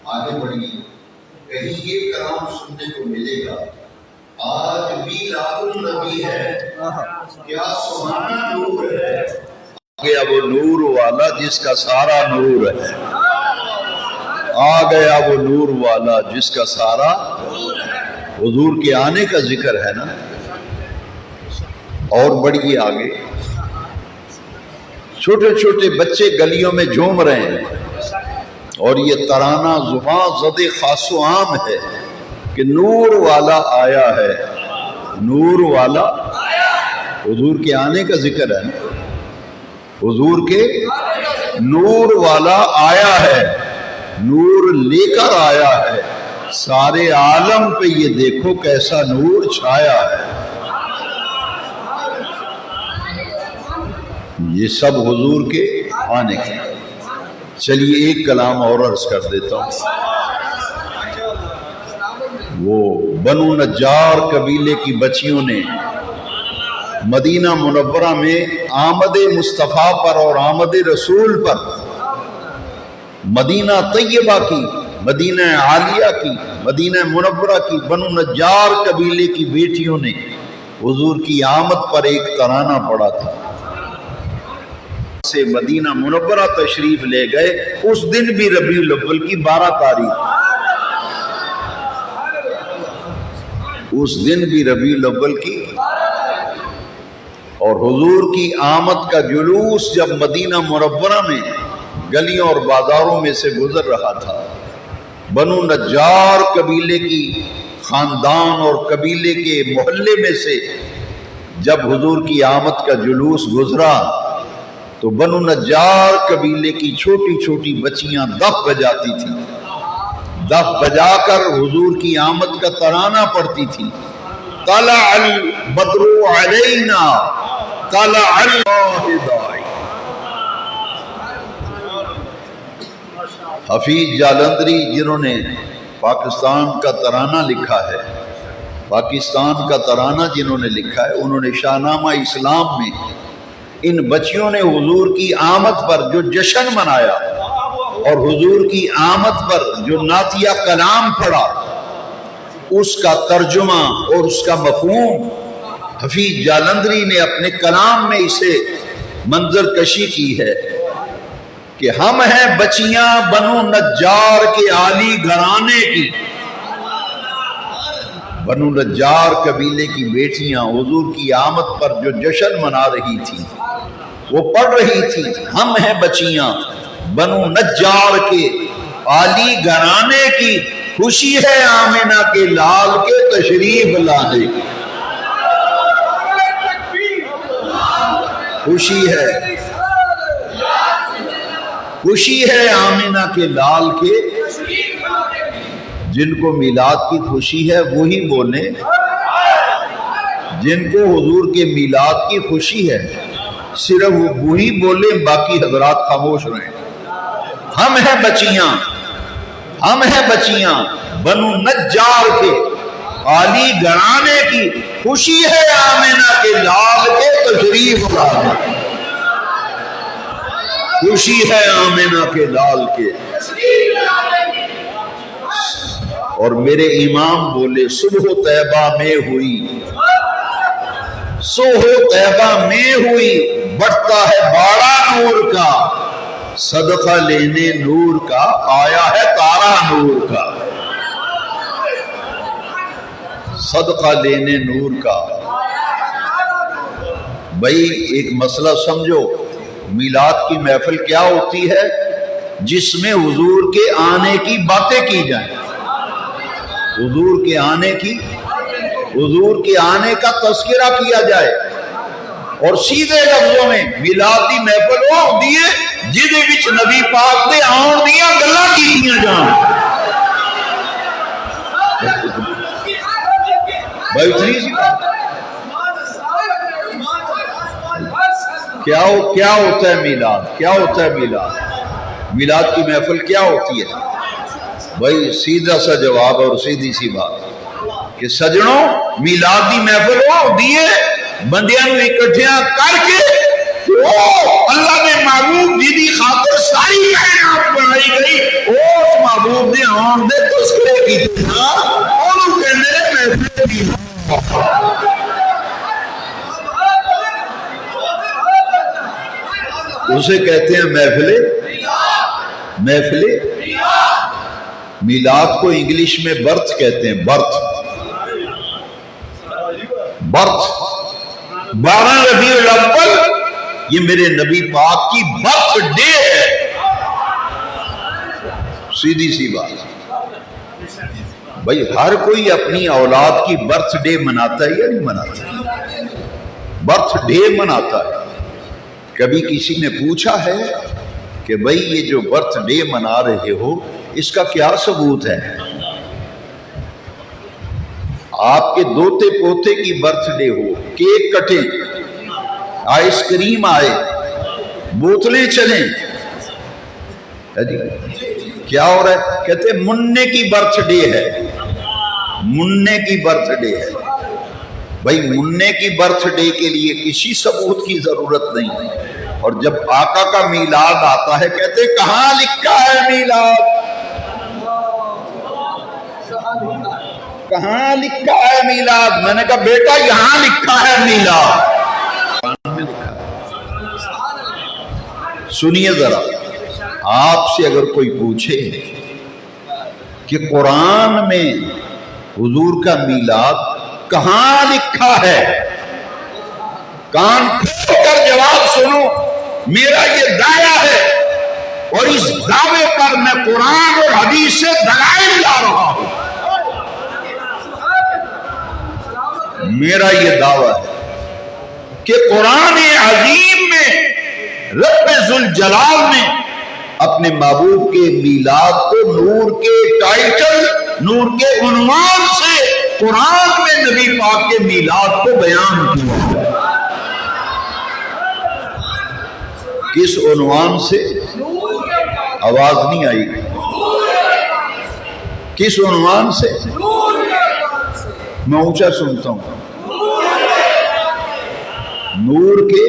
آگے بڑھیے، کہیں یہ کلام سننے کو ملے گا آج میلاد النبی ہے، کیا سہانا نور ہے، آ گیا وہ نور والا جس کا سارا نور ہے، آ گیا وہ نور والا جس کا سارا حضور کے آنے کا ذکر ہے نا۔ اور بڑھیے آگے، چھوٹے چھوٹے بچے گلیوں میں جھوم رہے ہیں، اور یہ ترانہ زباں زد خاص و عام ہے کہ نور والا آیا ہے، نور والا حضور کے آنے کا ذکر ہے نا، حضور کے نور والا آیا ہے، نور لے کر آیا ہے، سارے عالم پہ یہ دیکھو کیسا نور چھایا ہے۔ یہ سب حضور کے آنے کے۔ چلیے ایک کلام اور عرض کر دیتا ہوں۔ وہ بنو نجار قبیلے کی بچیوں نے مدینہ منورہ میں آمد مصطفیٰ پر اور آمد رسول پر، مدینہ طیبہ کی، مدینہ عالیہ کی، مدینہ منورہ کی بنو نجار قبیلے کی بیٹیوں نے حضور کی آمد پر ایک ترانہ پڑھا تھا، سے مدینہ منورہ تشریف لے گئے۔ اس دن بھی ربیع الاول کی 12 تاریخ، اس دن بھی ربیع الاول کی، اور حضور کی آمد کا جلوس جب مدینہ منورہ میں گلیوں اور بازاروں میں سے گزر رہا تھا، بنو نجار قبیلے کی خاندان اور قبیلے کے محلے میں سے جب حضور کی آمد کا جلوس گزرا تو بنو نجار قبیلے کی چھوٹی چھوٹی بچیاں دف بجاتی تھیں، دف بجا کر حضور کی آمد کا ترانہ پڑھتی تھیں۔ طلع البدر علینا طلع الواحد۔ حفیظ جالندری جنہوں نے پاکستان کا ترانہ لکھا ہے، پاکستان کا ترانہ جنہوں نے لکھا ہے، انہوں نے شاہ نامہ اسلام میں ان بچیوں نے حضور کی آمد پر جو جشن منایا اور حضور کی آمد پر جو نعتیہ کلام پڑھا، اس کا ترجمہ اور اس کا مفہوم حفیظ جالندری نے اپنے کلام میں اسے منظر کشی کی ہے کہ ہم ہیں بچیاں بنو نجار کے عالی گھرانے کی، بنو نجار قبیلے کی بیٹیاں حضور کی آمد پر جو جشن منا رہی تھیں وہ پڑھ رہی تھی، ہم ہیں بچیاں بنو نجار کے عالی گھرانے کی، خوشی ہے آمنہ کے لال کے تشریف لانے کی، خوشی ہے، خوشی ہے آمنہ کے لال کے۔ جن کو میلاد کی خوشی ہے وہی بولیں، جن کو حضور کے میلاد کی خوشی ہے صرف وہی بولیں، باقی حضرات خاموش رہیں۔ ہم ہیں بچیاں، ہم ہیں بچیاں بنو نجار کے عالی گھرانے کی، خوشی ہے آمنہ کے لال کے تشریف لانے کی، خوشی ہے آمنہ کے لال کے۔ اور میرے امام بولے صبح طیبہ میں ہوئی، صبح طیبہ میں ہوئی، بڑھتا ہے باڑا نور کا، صدقہ لینے نور کا آیا ہے تارا نور کا، صدقہ لینے نور کا۔ بھائی ایک مسئلہ سمجھو، میلاد کی محفل کیا ہوتی ہے؟ جس میں حضور کے آنے کی باتیں کی جائیں، حضور کے آنے کی، حضور کے آنے کا تذکرہ کیا جائے، اور سیدھے لفظوں میں میلادی محفل وہ ہوتی ہے جہدے وچ نبی پاک دے آن دیاں گلاں کیتیاں جان۔ بھائی اتنی سی کیا ہوتا ہے میلاد؟ کیا ہوتا ہے میلاد؟ میلاد کی محفل کیا ہوتی ہے؟ بھائی سیدھا سا جواب اور سیدھی سی بات کہ سجنوں میلادی محفل وہ ہوتی ہے بندیاں نو اکٹھیاں کر کے اللہ نے محبوب جی دی خاطر ساری کائنات بنائی گئی، اس محبوب دے قرآن دے تذکرے کیتے نا انہوں کہندے نے محفل میلاد. اسے کہتے ہیں محفل میلاد کو انگلش میں برتھ کہتے ہیں. برتھ 12 ربیع الاول یہ میرے نبی پاک کی برتھ ڈے ہے. سیدھی سی بات بھائی، ہر کوئی اپنی اولاد کی برتھ ڈے مناتا ہے یا نہیں مناتا؟ برتھ ڈے مناتا ہے. کبھی کسی نے پوچھا ہے کہ بھائی یہ جو برتھ ڈے منا رہے ہو اس کا کیا ثبوت ہے؟ آپ کے دوتے پوتے کی برتھ ڈے ہو، کیک کٹے، آئس کریم آئے، بوتلیں چلیں، کیا ہو رہا ہے؟ کہتے مننے کی برتھ ڈے ہے، مننے کی برتھ ڈے ہے. بھائی مننے کی برتھ ڈے کے لیے کسی ثبوت کی ضرورت نہیں. اور جب آقا کا میلاد آتا ہے کہتے کہاں لکھا ہے میلاد؟ کہاں لکھا ہے میلاد؟ میں نے کہا بیٹا یہاں لکھا ہے میلاد. سنیے ذرا، آپ سے اگر کوئی پوچھے کہ قرآن میں حضور کا میلاد کہاں لکھا ہے، کان کھول کر جواب سنو. میرا یہ دعویٰ ہے اور اس دعوے پر میں قرآن اور حدیث سے دلائل لا رہا ہوں. میرا یہ دعویٰ ہے کہ قرآن عظیم میں رب ذوالجلال نے اپنے محبوب کے میلاد کو نور کے ٹائٹل، نور کے عنوان سے قرآن میں نبی پاک کے میلاد کو بیان کیا. کس عنوان سے؟ آواز نہیں آئی. کس عنوان سے؟ میں اونچا سنتا ہوں. نور کے.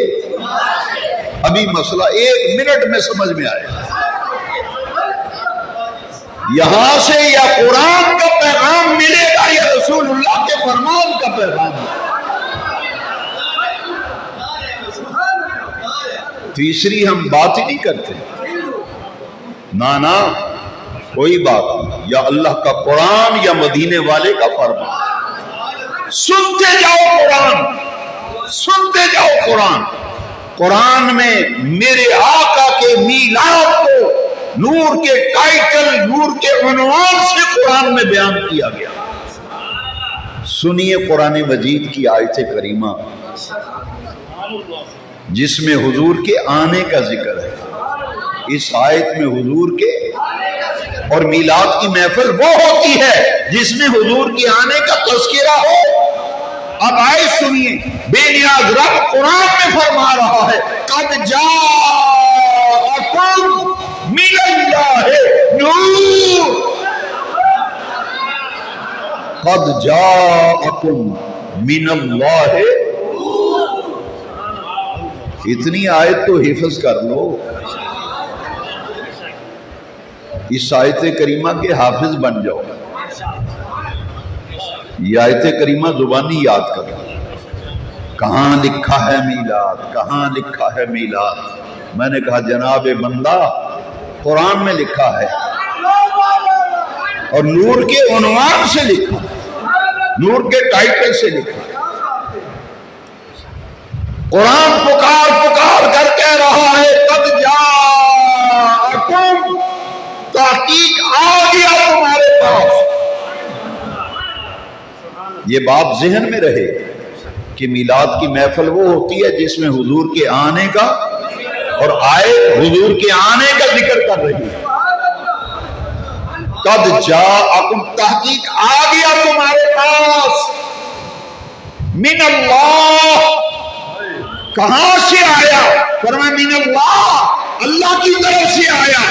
ابھی مسئلہ 1 منٹ میں سمجھ میں آئے. یہاں سے یا قرآن کا پیغام ملے گا یا رسول اللہ کے فرمان کا پیغام. تیسری ہم بات ہی نہیں کرتے. نانا کوئی بات نہیں، یا اللہ کا قرآن یا مدینے والے کا فرمان. سنتے جاؤ قرآن، سنتے جاؤ قرآن. قرآن میں میرے آقا کے میلاد کو نور کے ٹائٹل، نور کے عنوان سے قرآن میں بیان کیا گیا. سنیے قرآن مجید کی آیت کریمہ جس میں حضور کے آنے کا ذکر ہے. اس آیت میں حضور کے اور میلاد کی محفل وہ ہوتی ہے جس میں حضور کے آنے کا تذکرہ ہو. اب آئے سنیے، بے نیاز رب قرآن میں فرما رہا ہے قد جاءکم من اللہ نور. قد جاءکم من اللہ. اتنی آیت تو حفظ کر لو، اس آیت کریمہ کے حافظ بن جاؤ. یہ آیت کریمہ زبانی یاد کرو. کہاں لکھا ہے میلاد؟ کہاں لکھا ہے میلاد؟ میں نے کہا جناب بندہ قرآن میں لکھا ہے اور نور کے عنوان سے لکھا، نور کے ٹائٹل سے لکھا. قرآن پکار پکار کر کہہ رہا ہے قد جاءکم، تحقیق آ گیا تمہارے پاس. یہ بات ذہن میں رہے کہ میلاد کی محفل وہ ہوتی ہے جس میں حضور کے آنے کا اور آئے حضور کے آنے کا ذکر کر رہی ہے. قد جاءکم، تحقیق آ گیا تمہارے پاس، من اللہ. کہاں سے آیا؟ فرمایا من اللہ، اللہ کی طرف سے آیا.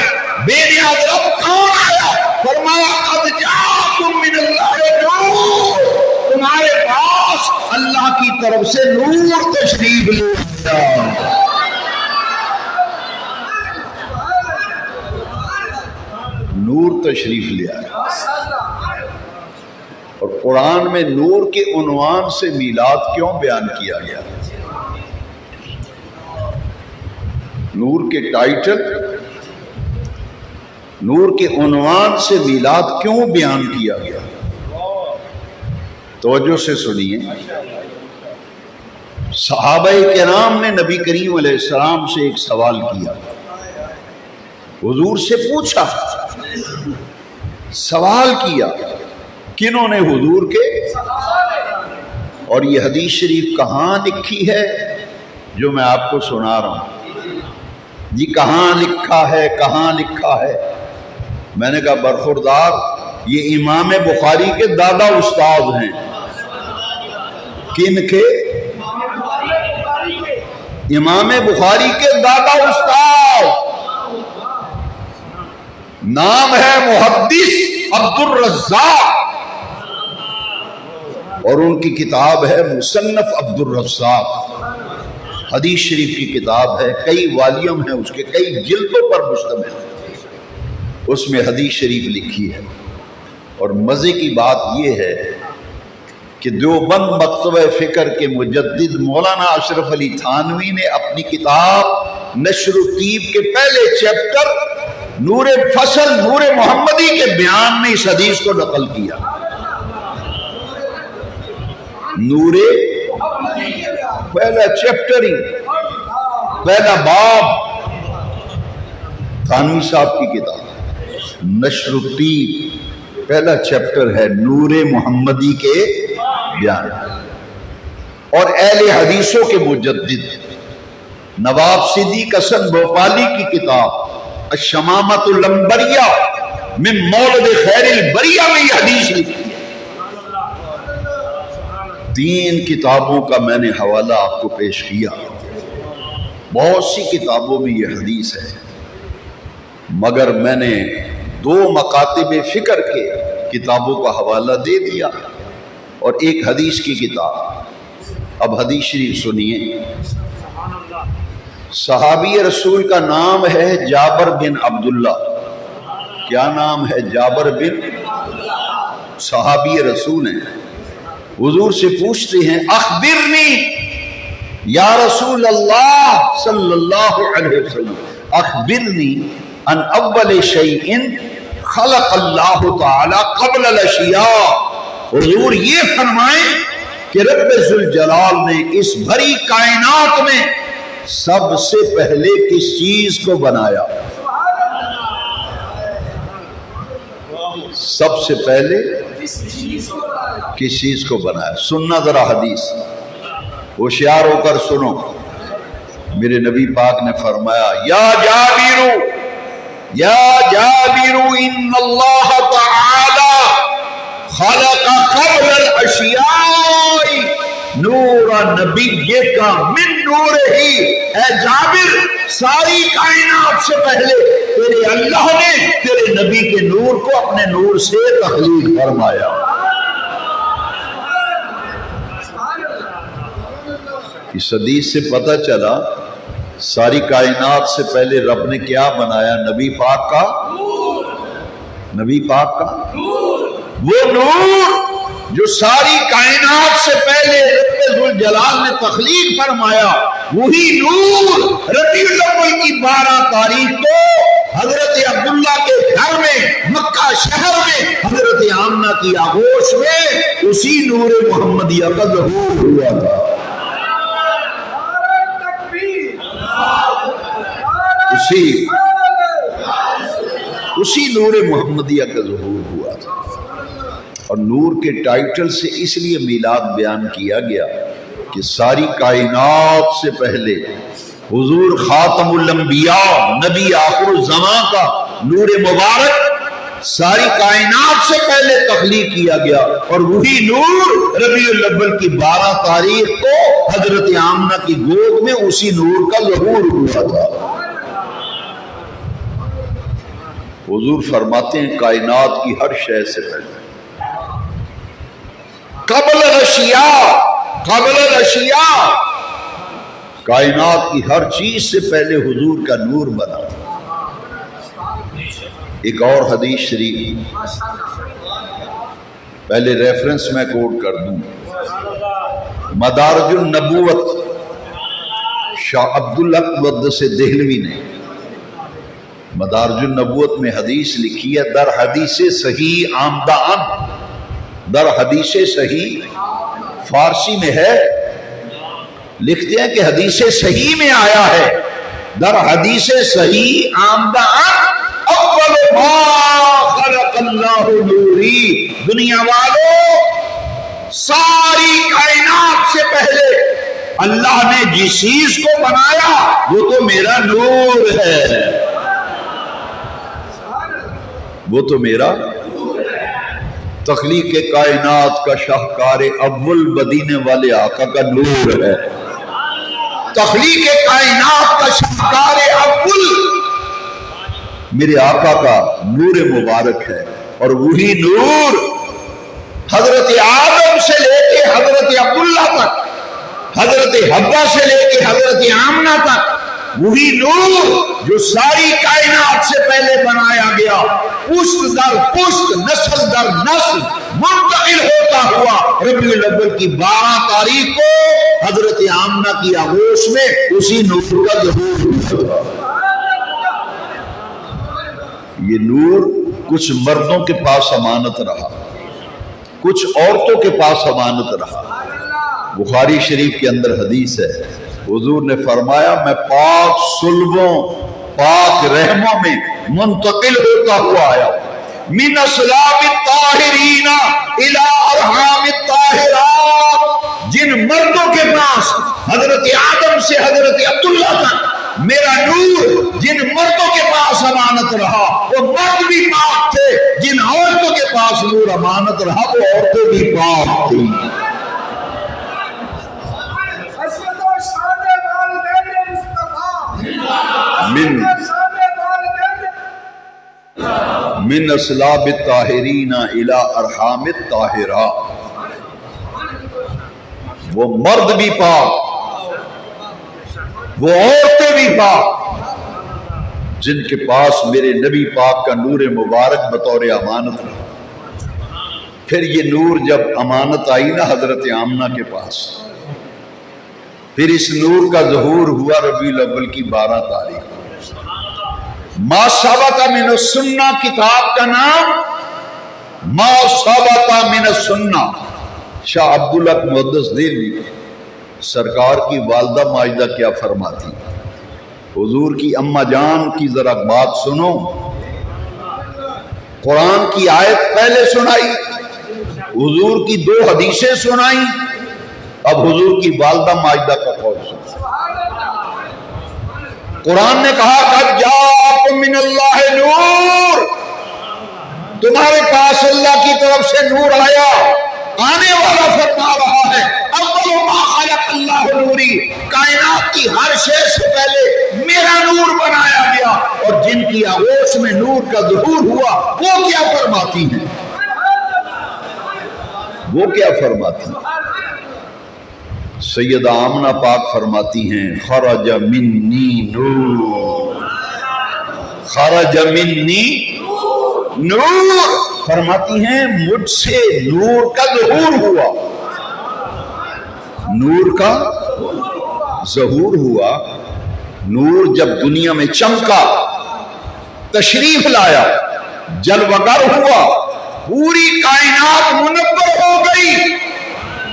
بے نیاز رب کون آیا؟ فرمایا قد جاءکم من اللہ نور، تمہارے پاس اللہ کی طرف سے نور تشریف لے آیا. نور تشریف لے آیا. اور قرآن میں نور کے عنوان سے میلاد کیوں بیان کیا گیا؟ نور کے ٹائٹل، نور کے عنوان سے میلاد کیوں بیان کیا گیا؟ توجہ سے سنیے. صحابہ کرام نے نبی کریم علیہ السلام سے ایک سوال کیا، حضور سے پوچھا، سوال کیا. کنہوں نے؟ حضور کے. اور یہ حدیث شریف کہاں لکھی ہے جو میں آپ کو سنا رہا ہوں؟ جی کہاں لکھا ہے؟ کہاں لکھا ہے؟ میں نے کہا برخوردار، یہ امام بخاری کے دادا استاد ہیں. کن کے؟ امام بخاری کے دادا استاد. نام ہے محدث عبد الرزاق، اور ان کی کتاب ہے مصنف عبد الرزاق. حدیث شریف کی کتاب ہے، کئی والیوم ہیں اس کے، کئی جلدوں پر مشتمل ہے. اس میں حدیث شریف لکھی ہے. اور مزے کی بات یہ ہے کہ دیوبند مکتبہ فکر کے مجدد مولانا اشرف علی تھانوی نے اپنی کتاب نشر الطیب کے پہلے چیپٹر نور فصل نور محمدی کے بیان میں اس حدیث کو نقل کیا. نور پہلا چیپٹر ہی، پہلا باب، تھانوی صاحب کی کتاب نشر الطیب، پہلا چیپٹر ہے نور محمدی کے بیان. اور اہل حدیثوں کے مجدد نواب صدیق حسن بھوپالی کی کتاب الشمامۃ العنبریہ من مولد خیر البریہ میں یہ حدیث لکھی ہے. 3 کتابوں کا میں نے حوالہ آپ کو پیش کیا. بہت سی کتابوں میں یہ حدیث ہے، مگر میں نے 2 مکاتب فکر کے کتابوں کا حوالہ دے دیا اور ایک حدیث کی کتاب. اب حدیث شریف سنیے. صحابی رسول کا نام ہے جابر بن عبداللہ. کیا نام ہے؟ جابر بن. صحابی رسول ہیں. حضور سے پوچھتے ہیں اخبرنی یا رسول اللہ صلی اللہ علیہ وسلم، اخبرنی ان اول شیء خلق اللہ تعالی قبل الاشیاء. حضور یہ فرمائیں کہ رب ذوالجلال نے اس بھری کائنات میں سب سے پہلے کس چیز کو بنایا؟ سب سے پہلے کس چیز کو بنایا؟ سننا ذرا حدیث، ہوشیار ہو کر سنو. میرے نبی پاک نے فرمایا یا جابر ان اللہ تعالی خلق قبل الاشیاء نور نبی کا من نور ہی. اے جابر، ساری کائنات سے پہلے تیرے اللہ نے تیرے نبی کے نور کو اپنے نور سے تخلیق فرمایا. اس حدیث سے پتہ چلا ساری کائنات سے پہلے رب نے کیا بنایا؟ نبی پاک کا. نبی پاک کا وہ نور جو ساری کائنات سے پہلے رب ذوالجلال نے تخلیق فرمایا. وہی نور ربیع الاول کی 12 تاریخ کو حضرت عبداللہ کے گھر میں مکہ شہر میں حضرت آمنہ کی آغوش میں اسی نور محمدیہ کا ظہور ہوا تھا. اسی نور محمدیہ کا ظہور ہوا تھا. اور نور کے ٹائٹل سے اس لیے میلاد بیان کیا گیا کہ ساری کائنات سے پہلے حضور خاتم الانبیاء نبی آخر الزمان کا نور مبارک ساری کائنات سے پہلے تخلیق کیا گیا. اور وہی نور ربیع الاول کی 12 تاریخ کو حضرت آمنہ کی گود میں اسی نور کا ظہور ہوا تھا. حضور فرماتے ہیں کائنات کی ہر شے سے پہلے قبل الاشیاء کائنات کی ہر چیز سے پہلے حضور کا نور بنا. ایک اور حدیث شریف، پہلے ریفرنس میں کوٹ کر دوں، مدارج النبوت شاہ عبدالحق مقدس دہلوی نے مدارج النبوت میں حدیث لکھی ہے، در حدیث صحیح آمدہ ان، در حدیث صحیح فارسی میں ہے، لکھتے ہیں کہ حدیث صحیح میں آیا ہے، در حدیث صحیح آمدہ ان اول ما خلق اللہ نوری، دنیا والوں ساری کائنات سے پہلے اللہ نے جس چیز کو بنایا وہ تو میرا نور ہے، وہ تو میرا تخلیق کائنات کا شاہکار اول مدینے والے آقا کا نور ہے، تخلیق کائنات کا شاہکار اول میرے آقا کا نور مبارک ہے، اور وہی نور حضرت آدم سے لے کے حضرت عبداللہ تک، حضرت حوا سے لے کے حضرت آمنہ تک، وہی نور جو ساری کائنات سے پہلے بنایا گیا، پشت در پشت نسل در نسل منتقل ہوتا ہوا ربیع الاول کی 12 تاریخ کو حضرت آمنہ کی آغوش میں اسی نور کا ظہور ہوا۔ یہ نور کچھ مردوں کے پاس امانت رہا، کچھ عورتوں کے پاس امانت رہا۔ بخاری شریف کے اندر حدیث ہے، حضور نے فرمایا میں پاک صلبوں پاک رحموں میں منتقل ہوتا ہوا آیا، من اصلاب الطاہرین الی ارحام الطاہرات، جن مردوں کے پاس حضرت آدم سے حضرت عبداللہ تک میرا نور جن مردوں کے پاس امانت رہا وہ مرد بھی پاک تھے، جن عورتوں کے پاس نور امانت رہا وہ عورتیں بھی پاک تھیں۔ من اصلاب الطاہرین الی ارحام الطاہرات، وہ مرد بھی پاک وہ عورتیں بھی پاک جن کے پاس میرے نبی پاک کا نور مبارک بطور امانت رہا۔ پھر یہ نور جب امانت آئی نا حضرت آمنہ کے پاس، پھر اس نور کا ظہور ہوا ربیع الاول کی 12 تاریخ۔ ما ثبت من السنہ کتاب کا نام ما ثبت من السنہ، شاہ عبدالحق مقدس دہلوی سرکار کی والدہ ماجدہ کیا فرماتی، حضور کی اماں جان کی ذرا بات سنو، قرآن کی آیت پہلے سنائی، حضور کی 2 حدیثیں سنائی، اب حضور کی والدہ ماجدہ کا قول سنو۔ قرآن نے کہا قد جاءکم من اللہ نور، تمہارے پاس اللہ کی طرف سے نور آیا، آنے والا فرما رہا ہے اول ما خلق اللہ نوری، کائنات کی ہر شے سے پہلے میرا نور بنایا گیا، اور جن کی آغوش میں نور کا ظہور ہوا وہ کیا فرماتی ہیں، وہ کیا فرماتی ہیں؟ سیدہ آمنہ پاک فرماتی ہیں خرج منی نور، خرج منی نور، فرماتی ہیں مجھ سے نور کا ظہور ہوا، نور کا ظہور ہوا۔ نور جب دنیا میں چمکا، تشریف لایا، جلوگر ہوا، پوری کائنات منور ہو گئی،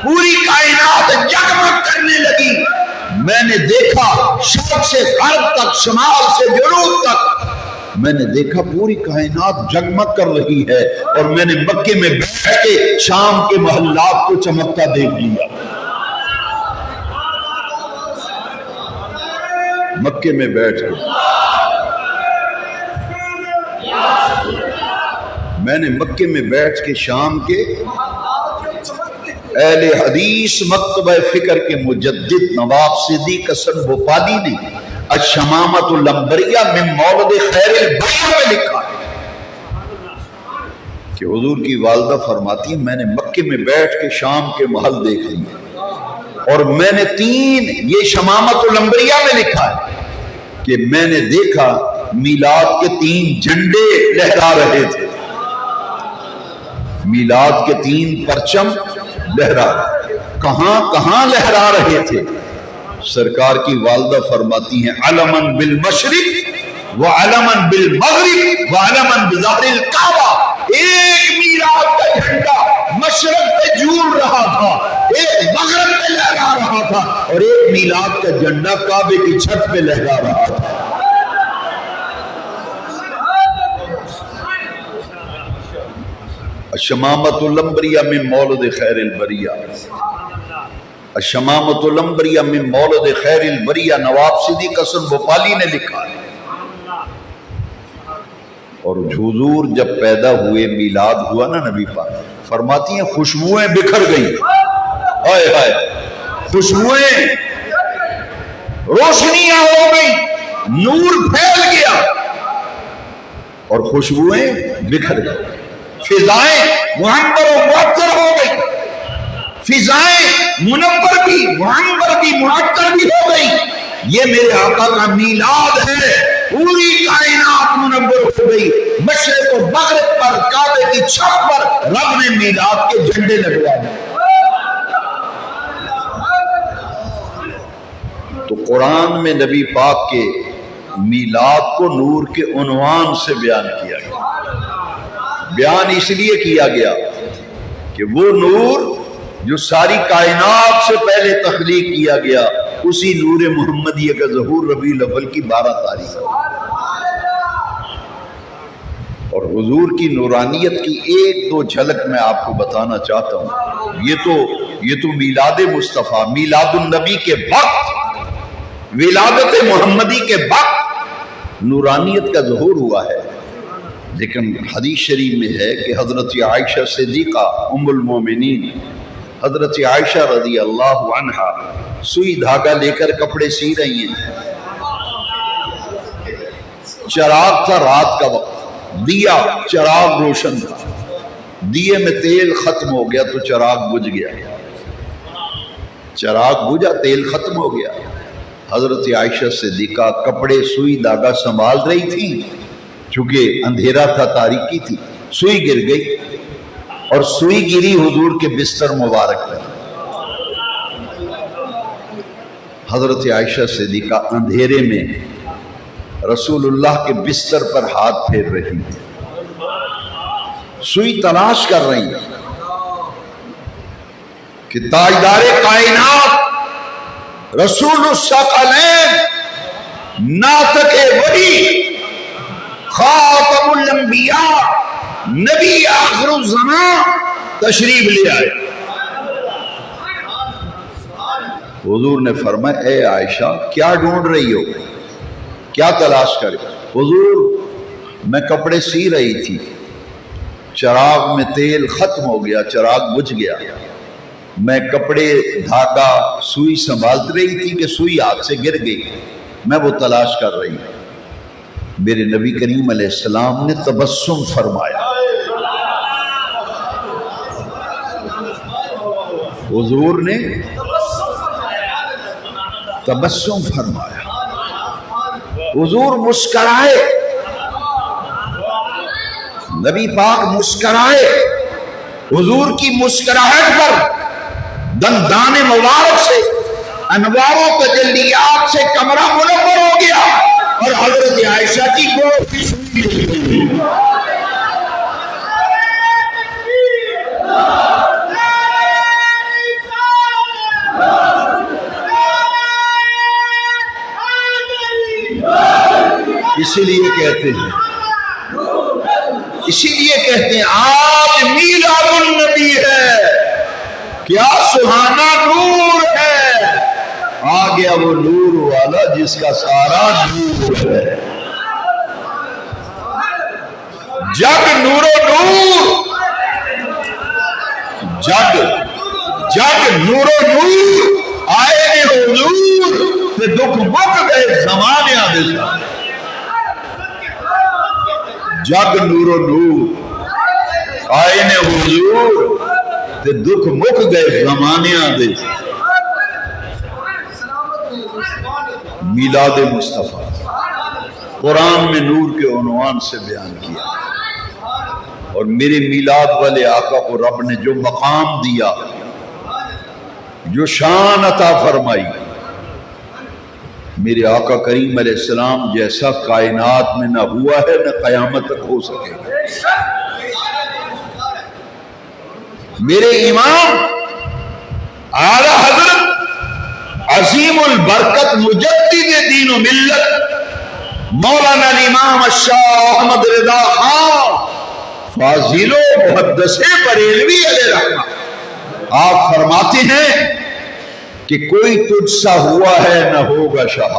پوری کائنات جگمگ کرنے لگی۔ میں نے دیکھا شرق سے غرب تک، شمال سے جنوب تک، میں نے دیکھا پوری کائنات جگمگ کر رہی ہے، اور میں نے مکے میں بیٹھ کے شام کے محلات کو چمکتا دیکھ لیا، مکے میں بیٹھ کے میں نے مکے میں بیٹھ کے شام کے اہل حدیث مکتبہ فکر کے مجدد نواب صدیق حسن بھوپالی نے الشمامۃ العنبریہ من مولد خیر البریہ میں لکھا ہے کہ حضور کی والدہ فرماتی ہیں میں نے مکے میں بیٹھ کے شام کے محل دیکھ لیے، اور میں نے 3 یہ شمامۃ العنبریہ میں لکھا ہے کہ میں نے دیکھا میلاد کے 3 جھنڈے لہرا رہے تھے، میلاد کے 3 پرچم لہرا، کہاں کہاں لہرا رہے تھے؟ سرکار کی والدہ فرماتی ہیں علمن بالمشرق وعلمن بالمغرب وعلمن بظہر الکعبہ، ایک میلاد کا جھنڈا مشرق پہ جھول رہا تھا، ایک مغرب پہ لہرا رہا تھا، اور ایک میلاد کا جھنڈا کعبے کی چھت پہ لہرا رہا تھا۔ الشمامۃ العنبریہ من مولد خیر البریہ، الشمامۃ العنبریہ من مولد خیر البریہ، نواب صدیق حسن بھوپالی نے لکھا ہے۔ اور حضور جب پیدا ہوئے، میلاد ہوا نا نبی پاک، فرماتی ہیں خوشبوئیں بکھر گئی، ہائے ہائے خوشبوئیں، روشنیاں ہو گئی، نور پھیل گیا اور خوشبوئیں بکھر گئی، فضائیں معنبر و معطر ہو گئی، فضائیں منور بھی معنبر بھی معطر بھی ہو گئی۔ یہ میرے آقا کا میلاد ہے، پوری کائنات منور ہو گئی، مشرق و مغرب پر کعبے کی چھت پر رب نے میلاد کے جھنڈے لگوا دیے۔ تو قرآن میں نبی پاک کے میلاد کو نور کے عنوان سے بیان کیا گیا، بیان اس لیے کیا گیا کہ وہ نور جو ساری کائنات سے پہلے تخلیق کیا گیا، اسی نور محمدیہ کا ظہور ربیع الاول کی 12 تاریخ ہے۔ اور حضور کی نورانیت کی 1-2 جھلک میں آپ کو بتانا چاہتا ہوں۔ یہ تو میلاد مصطفیٰ، میلاد النبی کے وقت، ولادت محمدی کے وقت نورانیت کا ظہور ہوا ہے، لیکن حدیث شریف میں ہے کہ حضرت عائشہ صدیقہ ام المومنین، حضرت عائشہ رضی اللہ عنہا سوئی دھاگا لے کر کپڑے سی رہی ہیں، چراغ تھا رات کا وقت، دیا چراغ روشن تھا، دیے میں تیل ختم ہو گیا تو چراغ بجھ گیا، چراغ بجھا تیل ختم ہو گیا۔ حضرت عائشہ صدیقہ کپڑے سوئی دھاگا سنبھال رہی تھی، چونکہ اندھیرا تھا، تاریکی تھی، سوئی گر گئی اور سوئی گری حضور کے بستر مبارک پر۔ حضرت عائشہ صدیقہ اندھیرے میں رسول اللہ کے بستر پر ہاتھ پھیر رہی تھی، سوئی تلاش کر رہی کہ تاجدار کائنات رسول الثقلین ناطق وحی خاتم الانبیاء نبی آخر الزمان تشریف لے آئے۔ حضور نے فرمایا اے عائشہ کیا ڈھونڈ رہی ہو، کیا تلاش کر؟ حضور میں کپڑے سی رہی تھی، چراغ میں تیل ختم ہو گیا، چراغ بجھ گیا، میں کپڑے دھاگا سوئی سنبھالت رہی تھی کہ سوئی ہاتھ سے گر گئی، میں وہ تلاش کر رہی ہوں۔ میرے نبی کریم علیہ السلام نے تبسم فرمایا، حضور نے تبسم فرمایا، حضور مسکرائے، نبی پاک مسکرائے، حضور کی مسکراہٹ پر دندان مبارک سے انوار و تجلیات سے کمرہ منور ہو گیا اور حضرت عائشہ کی گوہ کی سنی۔ اسی لیے کہتے ہیں آج میلاد النبی ہے، کیا سہانا نور ہے، آ گیا وہ نور والا جس کا سارا نور ہے۔ جگ نور و نور، جگ نور و نور، آئے نے حضور تے دکھ مک گئے زمانے آدھے۔ جگ نور و نور، آئے نے حضور تے دکھ مک گئے زمانے آدھے۔ میلاد مصطفیٰ قرآن میں نور کے عنوان سے بیان کیا، اور میرے میلاد والے آقا کو رب نے جو مقام دیا، جو شان عطا فرمائی، میرے آقا کریم علیہ السلام جیسا کائنات میں نہ ہوا ہے نہ قیامت تک ہو سکے گا۔ میرے امام اعلی حضرت عظیم البرکت مجدد دین و ملت مولانا الامام الشاہ احمد رضا خان فاضل و محدث بریلوی علیہ رحمہ آپ فرماتے ہیں کہ کوئی تجھ سا ہوا ہے نہ ہوگا شاہ۔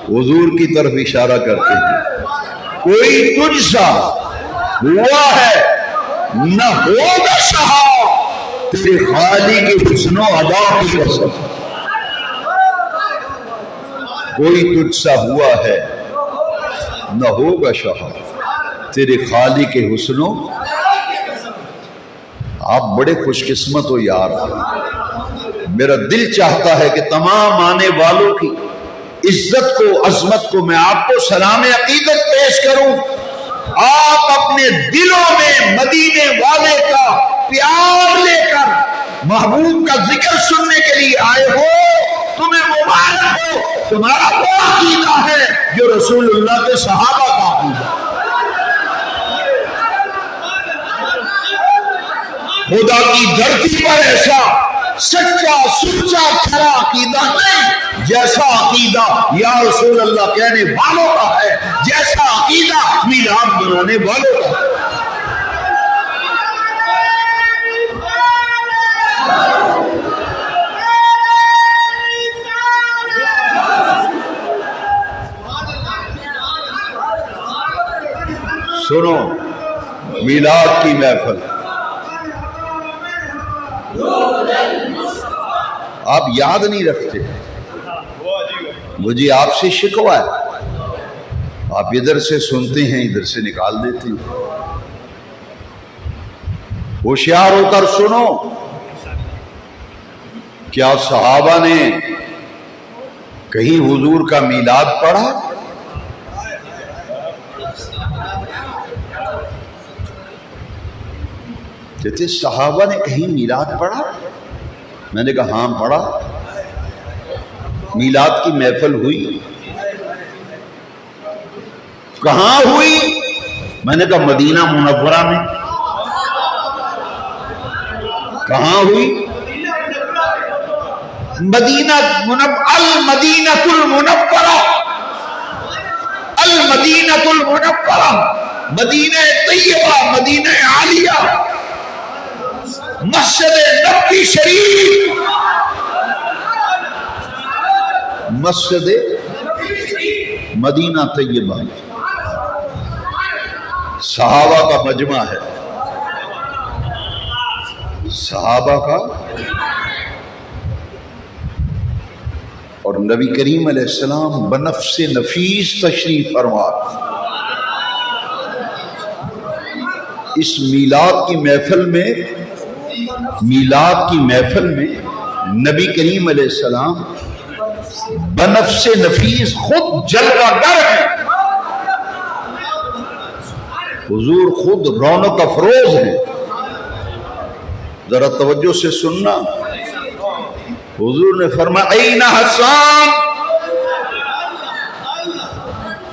حضور کی طرف اشارہ کرتے ہیں، کوئی تجھ سا ہوا ہے نہ ہوگا شاہ، تیرے خالی کے حسن و ادا کی قسم۔ کوئی تجھ سا ہوا ہے نہ ہوگا شاہ، تیرے خالی کے حسن و، آپ بڑے خوش قسمت ہو یار۔ میرا دل چاہتا ہے کہ تمام آنے والوں کی عزت کو، عظمت کو میں آپ کو سلام عقیدت پیش کروں۔ آپ اپنے دلوں میں مدینے والے کا پیار لے کر محبوب کا ذکر سننے کے لیے آئے ہو، تمہیں مبارک ہو، تمہارا وہ عقیدہ ہے جو رسول اللہ کے صحابہ کا عقیدہ۔ خدا کی دھرتی پر ایسا سچا سچا کھرا عقیدہ نہیں جیسا عقیدہ یا رسول اللہ کہنے والوں کا ہے، جیسا عقیدہ میلاد منانے والوں کا ہے۔ سنو، میلاد کی محفل آپ یاد نہیں رکھتے، مجھے آپ سے شکوہ ہے، آپ ادھر سے سنتے ہیں ادھر سے نکال دیتے ہیں۔ ہوشیار ہو کر سنو، کیا صحابہ نے کہیں حضور کا میلاد پڑھا؟ کہتے صحابہ نے کہیں میلاد پڑھا؟ میں نے کہا ہاں پڑھا۔ میلاد کی محفل ہوئی؟ کہاں ہوئی؟ میں نے کہا مدینہ منورہ میں۔ کہاں ہوئی؟ المدینہ المنورہ، المدینہ المنورہ، مدینہ طیبہ، مدینہ عالیہ، مسجد نبوی شریف، مسجد مدینہ طیبہ، صحابہ کا مجمع ہے، صحابہ کا، اور نبی کریم علیہ السلام بنفس نفیس تشریف فرما۔ اس میلاد کی محفل میں، میلاد کی محفل میں نبی کریم علیہ السلام بنفس نفیس خود جلوہ گر ہے، حضور خود رونق افروز ہیں۔ ذرا توجہ سے سننا، حضور نے فرمایا این حسان،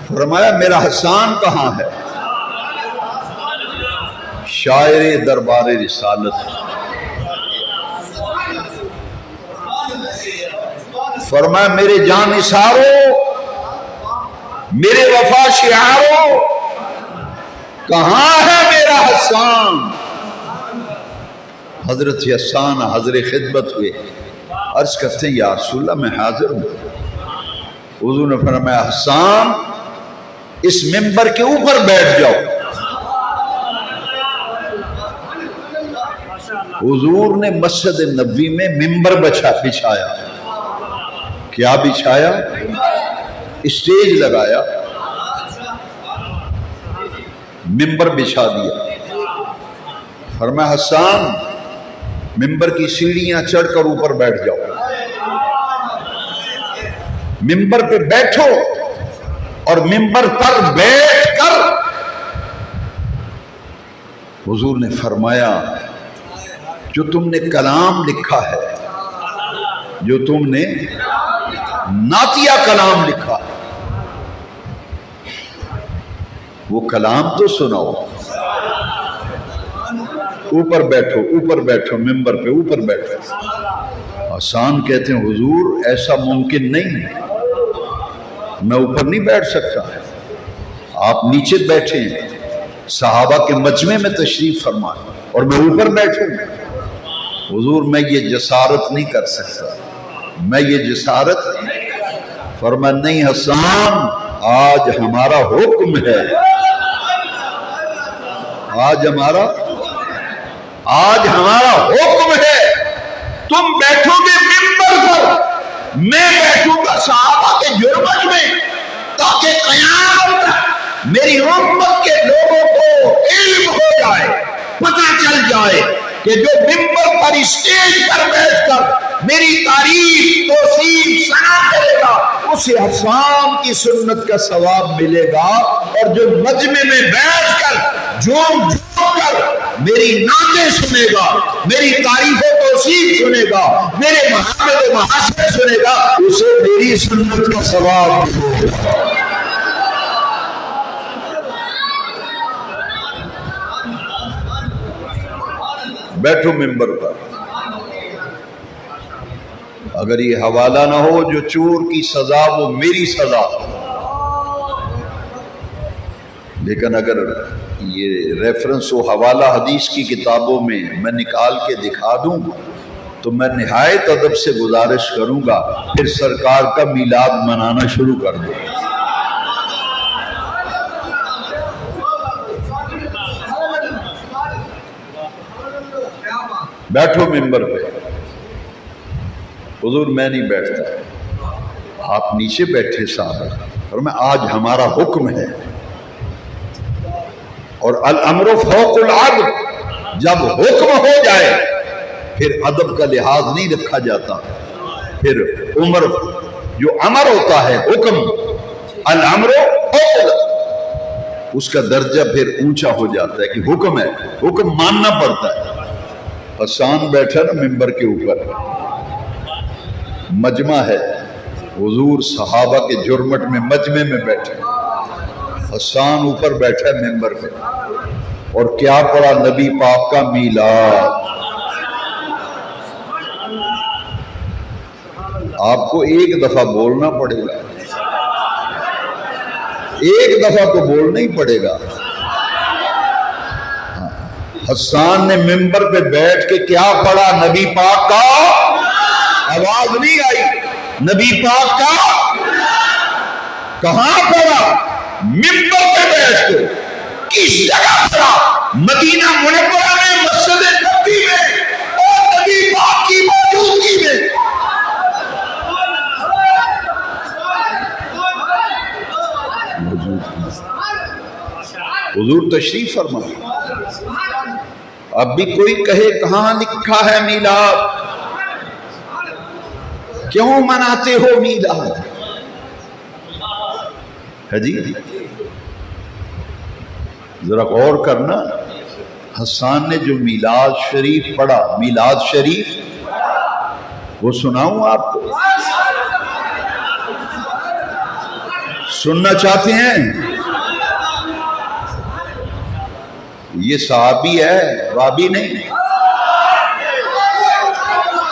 فرمایا میرا حسان کہاں ہے؟ شاعر دربار رسالت، فرمایا میرے جان نثارو، میرے وفا شعارو، کہاں ہے میرا حسان؟ حضرت حسان حضر خدمت ہوئے، عرض کرتے ہیں یا رسول اللہ میں حاضر ہوں۔ حضور نے فرمایا حسان اس ممبر کے اوپر بیٹھ جاؤ۔ حضور نے مسجد نبوی میں ممبر بچھایا، کیا بچھایا؟ اسٹیج لگایا، ممبر بچھا دیا۔ فرمایا حسان ممبر کی سیڑھیاں چڑھ کر اوپر بیٹھ جاؤ، ممبر پہ بیٹھو اور ممبر پر بیٹھ کر حضور نے فرمایا جو تم نے کلام لکھا ہے، جو تم نے نعتیہ کلام لکھا ہے، وہ کلام تو سناؤ۔ اوپر بیٹھو، اوپر بیٹھو، ممبر پہ اوپر بیٹھو۔ آسان کہتے ہیں حضور ایسا ممکن نہیں ہے، میں اوپر نہیں بیٹھ سکتا، آپ نیچے بیٹھے ہیں، صحابہ کے مجمع میں تشریف فرمائیں اور میں اوپر بیٹھوں؟ حضور میں یہ جسارت نہیں کر سکتا، میں یہ جسارت۔ فرمایا نہیں حسان، آج ہمارا حکم ہے، آج ہمارا حکم ہے، تم بیٹھو گے ممبر پر، میں بیٹھوں گا صحابہ کے جرمت میں، تاکہ قیامت تک میری امت کے لوگوں کو علم ہو جائے، پتہ چل جائے کہ جو ممبر پر اسٹیج پر بیٹھ کر میری تعریف توصیف ثنا کرے گا اسے حسان کی سنت کا ثواب ملے گا، اور جو مجمع میں بیٹھ کر جھوم کر میری نعتیں سنے گا، میری تعریف و توصیف سنے گا، میرے محمد و محاسن سنے گا، اسے میری سنت کا ثواب ملے گا۔ بیٹھو ممبر پر۔ اگر یہ حوالہ نہ ہو جو چور کی سزا وہ میری سزا، لیکن اگر یہ ریفرنس و حوالہ حدیث کی کتابوں میں میں نکال کے دکھا دوں تو میں نہایت ادب سے گزارش کروں گا پھر سرکار کا میلاد منانا شروع کر دو۔ بیٹھو ممبر پہ۔ حضور میں نہیں بیٹھتا، آپ نیچے بیٹھے صاحب، اور میں آج ہمارا حکم ہے، اور الامر فوق العدل، جب حکم ہو جائے پھر ادب کا لحاظ نہیں رکھا جاتا، پھر عمر جو امر ہوتا ہے حکم، الامر فوق العدل، اس کا درجہ پھر اونچا ہو جاتا ہے کہ حکم ہے، حکم ماننا پڑتا ہے۔ حسان بیٹھا نا ممبر کے اوپر، مجمع ہے، حضور صحابہ کے جرمٹ میں مجمع میں بیٹھے، حسان اوپر بیٹھا ہے ممبر پہ، اور کیا پڑھا؟ نبی پاک کا میلاد۔ آپ کو ایک دفعہ بولنا پڑے گا، ایک دفعہ تو بولنا ہی پڑے گا۔ حسان نے ممبر پہ بیٹھ کے کیا پڑھا؟ نبی پاک کا، آواز نہیں آئی، نبی پاک کا، کہاں پڑھا؟ ممبر پہ بیٹھ کے۔ کس جگہ پڑھا؟ مدینہ منورہ میں، مسجد نبوی میں، اور نبی پاک کی موجودگی میں۔ حضور تشریف فرمائے۔ اب بھی کوئی کہے کہاں لکھا ہے میلاد؟ کیوں مناتے ہو میلاد؟ ہے جی، ذرا غور کرنا، حسان نے جو میلاد شریف پڑھا، میلاد شریف، وہ سناؤں آپ کو؟ سننا چاہتے ہیں؟ یہ صحابی ہے، وابی نہیں،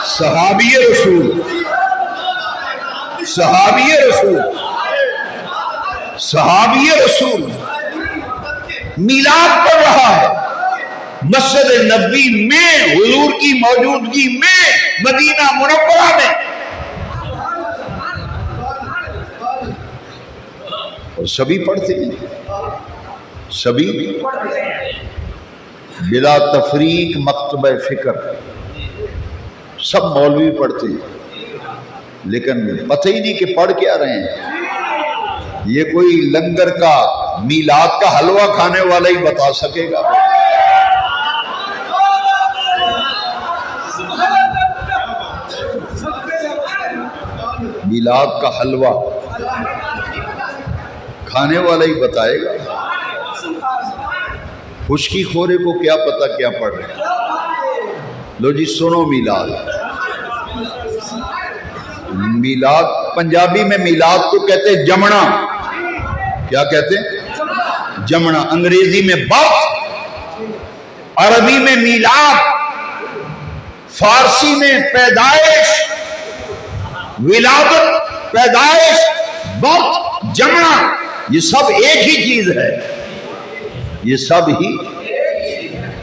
صحابی رسول، صحابی رسول، صحابی رسول میلاد پڑھ رہا ہے مسجد نبوی میں، حضور کی موجودگی میں، مدینہ منورہ میں، اور سبھی پڑھتے ہیں، سبھی بلا تفریق مکتبہ فکر، سب مولوی پڑھتے ہیں، لیکن پتہ ہی نہیں کہ پڑھ کیا رہے ہیں۔ یہ کوئی لنگر کا میلاد کا حلوہ کھانے والا ہی بتا سکے گا۔ میلاد کا حلوہ کھانے والا ہی بتائے گا، خشکی خورے کو کیا پتا کیا پڑھ رہے ہیں۔ لو جی سنو، میلاد پنجابی میں میلاد کو کہتے ہیں جمنا۔ کیا کہتے ہیں؟ جمنا۔ انگریزی میں برتھ، عربی میں میلاد، فارسی میں پیدائش، ولادت، پیدائش، برتھ، جمنا، یہ سب ایک ہی چیز ہے، یہ سب ہی۔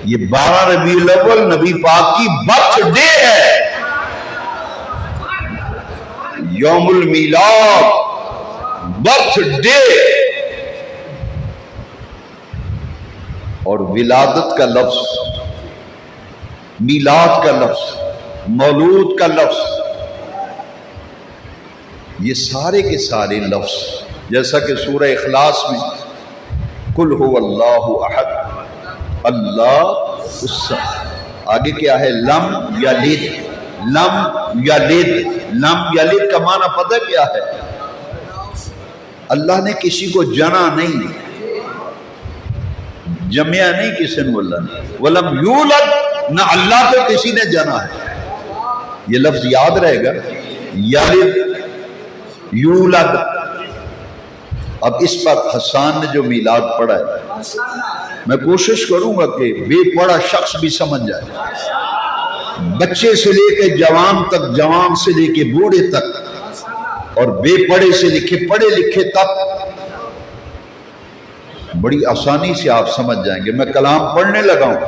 یہ 12 ربیع الاول نبی پاک کی برتھ ڈے ہے، یوم المیلاد، برتھ ڈے۔ اور ولادت کا لفظ، میلاد کا لفظ، مولود کا لفظ، یہ سارے کے سارے لفظ جیسا کہ سورہ اخلاص میں قل هو اللہ احد اللہ الصمد، آگے کیا ہے؟ لم یلد، لم یلد۔ لم یلد کا معنی پتہ کیا ہے؟ اللہ نے کسی کو جنا نہیں، جمیا نہیں کسی نے، اللہ نے۔ ولم یولد، نہ اللہ کو کسی نے جنا ہے۔ یہ لفظ یاد رہے گا، یلد، یولد۔ اب اس پر حسان نے جو میلاد پڑھا ہے، میں کوشش کروں گا کہ بے پڑھا شخص بھی سمجھ جائے، بچے سے لے کے جوان تک، جوان سے لے کے بوڑھے تک، اور بے پڑھے سے لے کے پڑھے لکھے تک بڑی آسانی سے آپ سمجھ جائیں گے۔ میں کلام پڑھنے لگا ہوں،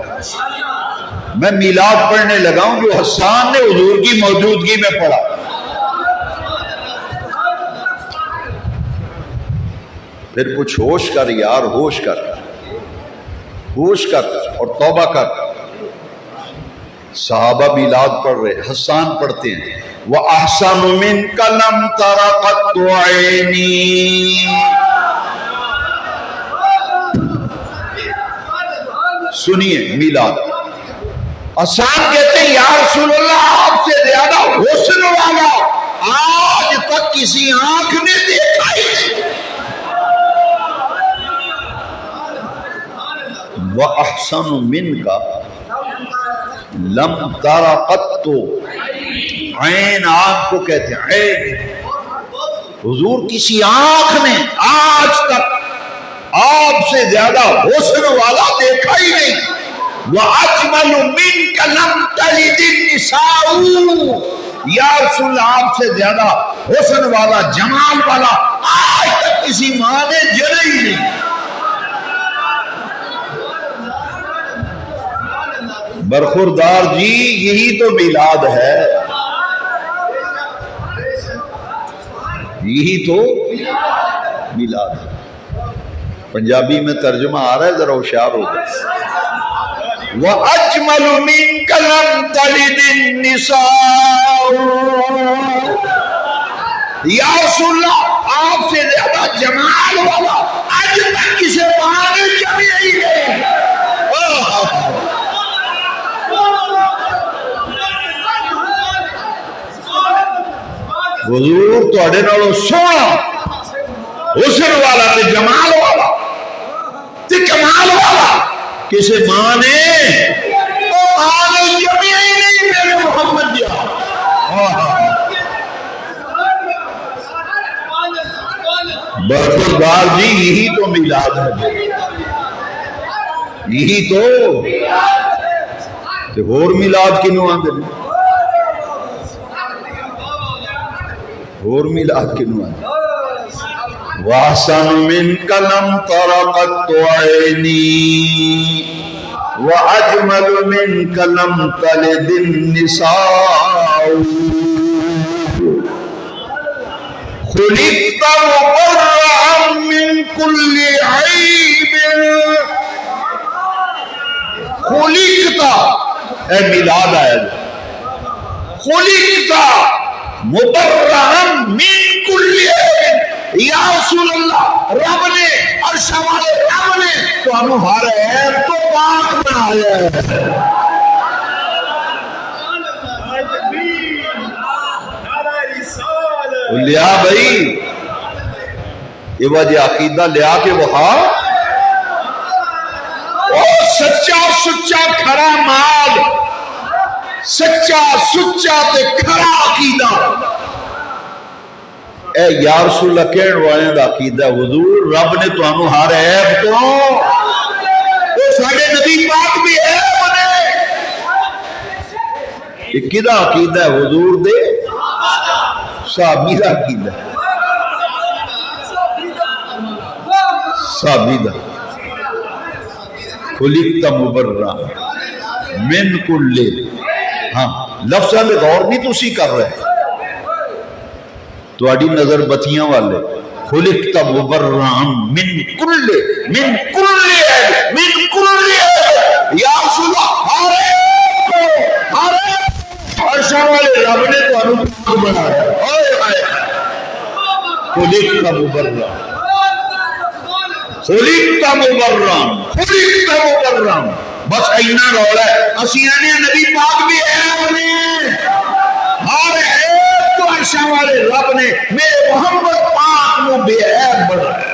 میں میلاد پڑھنے لگا ہوں جو حسان نے حضور کی موجودگی میں پڑھا۔ پھر کچھ ہوش کر یار، ہوش کر، ہوش کر اور توبہ کر۔ صحابہ میلاد پڑھ رہے، حسان پڑھتے ہیں وَأَحْسَنُ مِنْكَ لَمْ تَرَ قَطُّ عَيْنِي۔ سنیے میلاد، حسان کہتے ہیں یا رسول اللہ آپ سے زیادہ حسن والا آج تک کسی آنکھ نے دیکھا ہی نہیں۔ وَأَحْسَنُ مِنْكَ لَمْ تَرَ قَطُّ، عین آنکھ کو کہتے ہیں، عین۔ حضور کسی آنکھ نے آج تک آپ سے زیادہ حسن والا دیکھا ہی نہیں۔ وَأَجْمَلُ مِنْكَ لَمْ تَلِدِ النِّسَاءُ، یا رسول اللہ آپ سے زیادہ حسن والا، جمال والا آج تک کسی ماں نے جنا ہی نہیں۔ برخوردار جی یہی تو میلاد ہے، یہی تو میلاد ہے۔ پنجابی میں ترجمہ آ رہا ہے، ذرا ہوشیار ہو گئے۔ وَأَجْمَلُ مِنْكَ لَمْ تَلِدِ النِّسَاءُ، یا رسول اللہ آپ سے زیادہ جمال والا آج تک کسی ماں نے جمع ہی نہیں۔ حضور تواڈے نالوں سونا، حسن والا تے جمال والا تے کمال والا کسی ماں نے جمع ہی نہیں میرے محمد جی۔ برخوردار جی یہی تو میلاد ہے، یہی تو تے ہور میلاد کنوں آندے نے، اور میلاد کنوں آندے۔ وَأَحْسَنُ مِنْكَ لَمْ تَرَ قَطُّ عَيْنِي وَأَجْمَلُ مِنْكَ لَمْ تَلِدِ النِّسَاءُ خُلِقْتَ مُبَرَّأً مِنْ كُلِّ عَيْبٍ۔ خُلِقْتَ، اے میلاد آیا جو، خُلِقْتَ مبرہم من کل عیب، یا رسول اللہ رب نے، عرش والے رب نے تو ہم ہر عیب تو پاک بنایا ہے۔ لیا بھائی یہ وجہ عقیدہ لیا کے وہاں سچا سچا کھڑا مال سچا سچا تے کھڑا عقیدہ اے یا رسول اللہ کہن والے دا عقیدہ حضور رب نے تانوں ہر عیب تو وہ ساڈے نبی پاک بھی ہے یہ کدا عقیدہ ہے حضور دے صحابی دا عقیدہ صحابی دا خلقت مبرا من کل ہاں لفظاں دے غور نہیں تسی کر رہے تواڈی نظر بتیاں والے خلقت مبرا من کل یا رسول اللہ ہر عرشاں والے رب نے تانوں پاک بنایا خلقت مبرا خلقت مبرا بس اینا رولا ہے اسی آنے نبی پاک بھی ہے ہر عیب تو عرشاں والے رب نے میرے محمد پاک نو بے عیب بنایا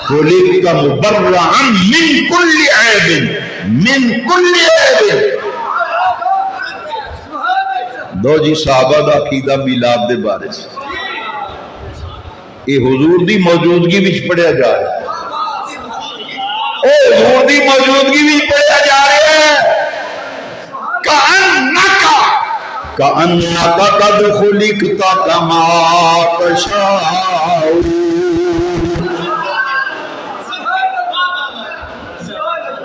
خلقت مبرا من کل عیب دو جی صحابہ دا عقیدہ میلاد دے بارے سے یہ حضور دی موجودگی وچ پڑھیا جا رہا ہے حضور دی موجودگی وچ پڑھیا جا رہا ہے کأنک قد خلقت کما تشاء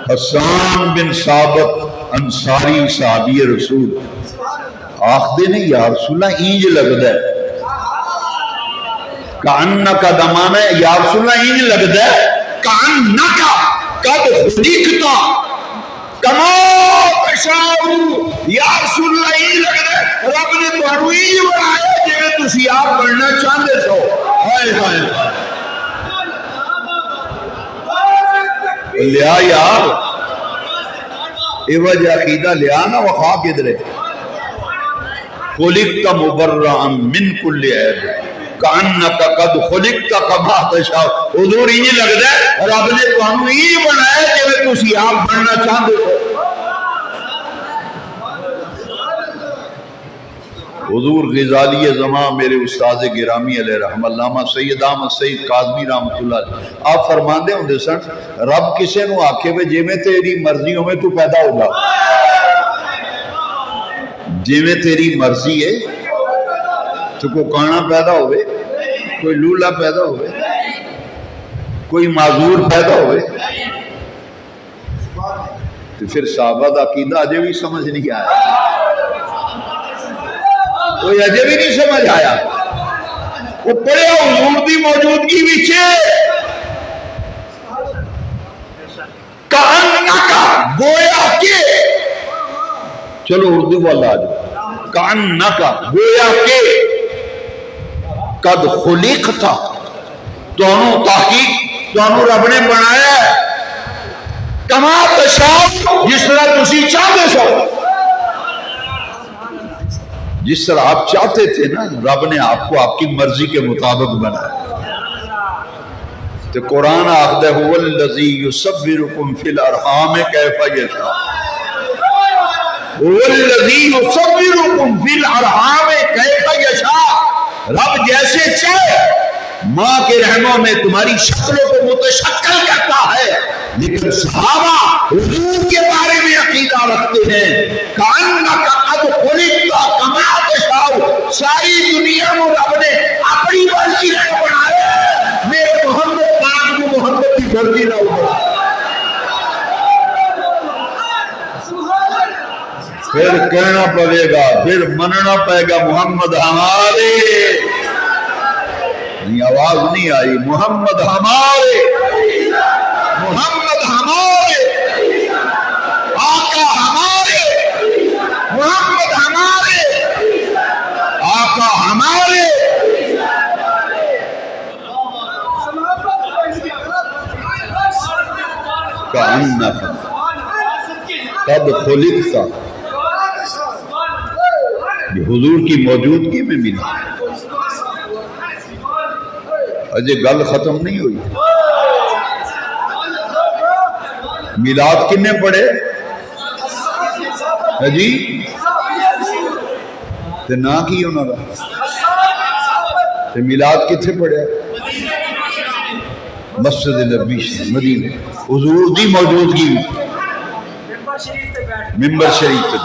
حسان بن ثابت انصاری صحابی رسول آخدے نے یا رسول اللہ اینج لگدا ہے کأنک دمانا ہے یا رسول اللہ اینج لگدا ہے کأنک قد خلقت کما تشاء یا رسول اللہ اینج لگدا ہے رب نے تانوں اینج بنایا جویں تسی آپ بننا چاہندے سو ہائے ہائے لیا یار اے وجہ عقیدہ لیا نا وخا کدھر خلقت مبرا من کل عیب کأنک قد خلقت کما تشاء حضور انج لگدا ہے رب نے تانوں ہی بنایا جویں تسی آپ بننا چاہندے ہو حضور غزالی زمان میرے استاد گرامی علیہ رحم علامہ سید احمد سید کاظمی رحمۃ اللہ علیہ آپ فرماندے ہوندے سن رب کسے نو آکھے وے جویں تیری مرضی ہوے تو پیدا ہو جا جویں تیری مرضی ہے تو کوئی کانا پیدا ہوئے کوئی لولا پیدا ہوئے کوئی معذور پیدا ہوئے تو پھر صحابہ دا عقیدہ اجے بھی سمجھ نہیں آیا کوئی اجے بھی نہیں سمجھ آیا وہ پڑھے حضور دی موجودگی وچے کأنکا گویا کہ چلو اردو والا آ جاؤ کأنکا گویا کہ قد خلقت دونوں تحقیق دونوں رب نے بنایا ہے کما تشاء جس طرح تسی چاہتے سو جس طرح آپ چاہتے تھے نا رب نے آپ کو آپ کی مرضی کے مطابق بنایا تو قرآن آخدہ هو الذی یصورکم فی الارحام کیف یشاء هو الذی یصورکم فی الارحام کیف یشاء رب جیسے چاہے ماں کے رحموں میں تمہاری شکلوں کو متشکل کرتا ہے لیکن صحابہ حضور کے بارے میں عقیدہ رکھتے ہیں کأنک قد خلقت کما تشاء ساری دنیا میں رب نے اپنی مرضی سے بنایا میرے محمد پاک کو محمد کی مرضی نہ ہو پھر کہنا پڑے گا پھر مننا پڑے گا محمد ہمارے آواز نہیں آئی محمد ہمارے محمد ہمارے آقا ہمارے محمد ہمارے آقا ہمارے کأنک قد خلقت یہ حضور کی موجودگی میں ملا. اجے گل ختم نہیں ہوئی. میلاد کنے پڑھے جی تے نا کی انہوں نے تے میلاد کتھے پڑھے مسجد نبوی مدینے حضور دی موجودگی ممبر شریف تے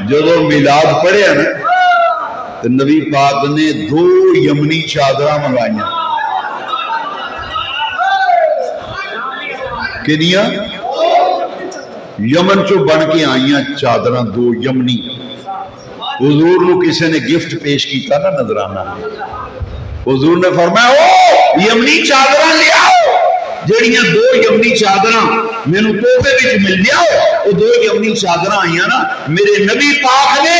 جدو میلاد پڑھے نا تو نبی پاک نے 2 یمنی چادرہ منگائیاں. کنیاں یمن چو بن کے آئیاں چادرہ 2 یمنی. حضور نو کسی نے گفٹ پیش کیتا نا نظرانہ. حضور نے فرمایا او یمنی چادرہ لے آؤ جڑیاں 2 یمنی چادرہ میں نو توفے وچ مل گیا. وہ 2 یمنی چادرہ آئیاں نا میرے نبی پاک نے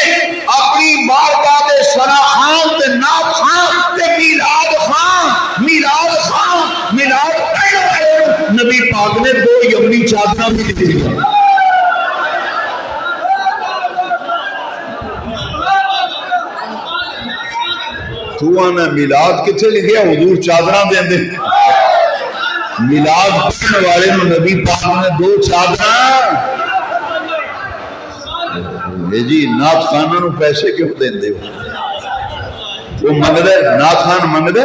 اپنی بارگاہ دے ثنا خان تے نعت خان تے میلاد خان نبی پاک نے 2 یمنی چادرہ بھی دی. تو آنا میلاد کتھے لکھیا حضور چادرہ دیں دے. میلاد پڑھنے والے نو نبی پاک نے 2 چادرہ. جی نعت خانہ نو پیسے کیوں دیں دے ہو؟ وہ منگ دے نعت خان منگ دے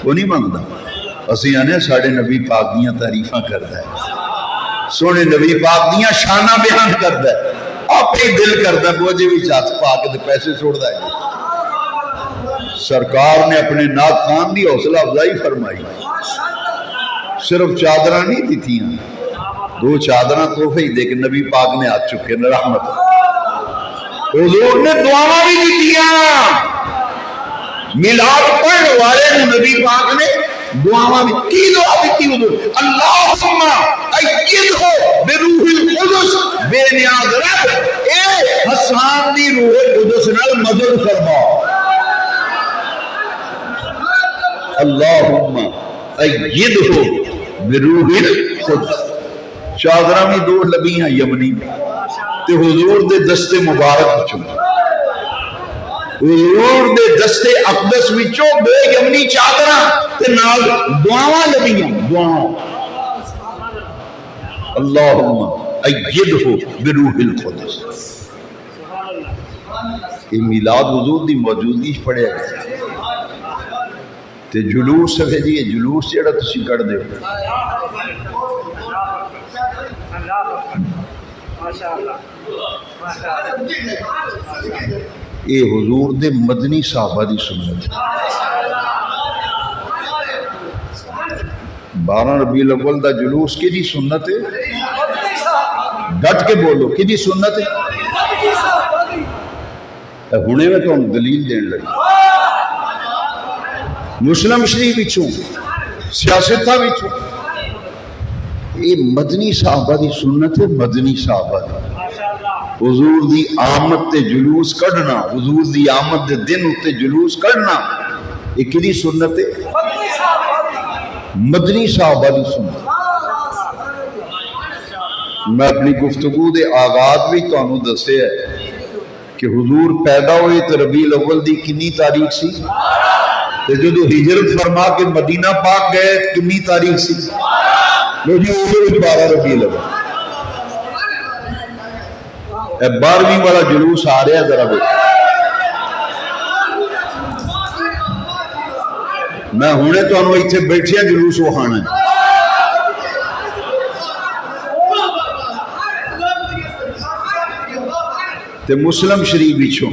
وہ نہیں منگ دا. اسی آنے ساڑھے نبی پاک دیاں تعریفاں کرتا ہے سونے نبی پاک دیاں شانہ بیان کرتا ہے اپنی دل کرتا ہے بوجھے بھی چاہت پاک دے پیسے چھوڑ دا ہے. سرکار نے اپنے نعت خان دی حوصلہ افزائی فرمائی. صرف چادرہ نہیں دی تھیں 2 چادرہ توفے ہی دیکھ نبی پاک نے آ چکے نے رحمت. حضور نے دعاواں بھی دی دیا. میلاد پڑھنے والے نے نبی پاک نے دعاواں بھی کی دعا بھی کی حضور اللہم ایدہو بروح القدس بے نیاز رب اے حسان دی روح القدس نال مدد فرما. اللہم ایدہو بروح القدس. چادرہ میں 2 لبیاں یمنی تے حضور دے دستے مبارک چوں حضور دے دستے اقدس وچوں 2 یمنی چادرہ تے نال دعاواں لبیاں دعاواں. اللہم ایدہو بروح القدس. یہ میلاد حضور دی موجودگی پڑھے گئے تے جلوس ہے جی یہ جلوس جڑا تسی کر دے یہ حضور دے مدنی صحابہ دی سنت. 12 ربیع الاول دا جلوس کی دی سنت ہے ڈٹ کے بولو کی دی سنت ہے. ہنے میں تو ہم دلیل دین لگی. مسلم شریف وچوں سیاستہ وچوں یہ مدنی صحابہ دی سنت ہے. مدنی صحابہ دی حضور دی آمد تے جلوس کڑنا حضور دی آمد دے دن تے جلوس کڑنا یہ کدی سنت ہے مدنی صحابہ دی سنت. میں اپنی گفتگو دے آغاز بھی تو انہوں دسے ہے کہ حضور پیدا ہوئے تو ربیع الاول دی کنی تاریخ سی تے جو ہجرت فرما کے مدینہ پاک گئے کنی تاریخ سی لو جی 12 ربیع الاول. 12ویں والا جلوس آ رہا ہے ذرا بھی میں ہونے تو انہوں ایتھے بیٹھے جلوس وہانا ہے. تے مسلم شریف وچوں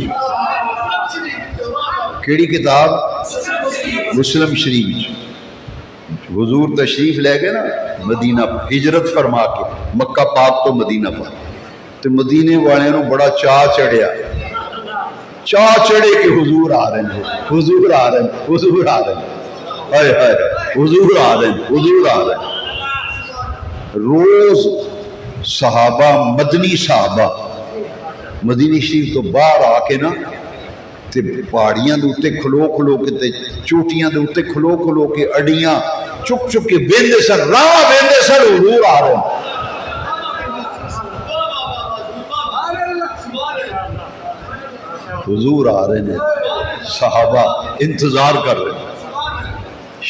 کیڑی کتاب مسلم شریف حضور تشریف لے گئے نا مدینہ ہجرت فرما کے مکہ پاک تو مدینہ پاک تے مدینے والے نو بڑا چاہ چڑھیا چڑھے کہ حضور آ رہے ہیں حضور آ رہے ہیں حضور آ رہے ہیں ہائے ہائے حضور آ رہے ہیں حضور آ رہے ہیں. روز صحابہ مدنی صحابہ مدینی شریف تو باہر آ کے نا تے پہاڑیاں دے اوتے کھلو کے تے چوٹیاں دے اوتے کھلو کے اڈیاں چک کے بیندے سن راہ بیندے سن حضور آ رہے ہیں. حضور آ رہے ہیں، صحابہ انتظار کر رہے ہیں،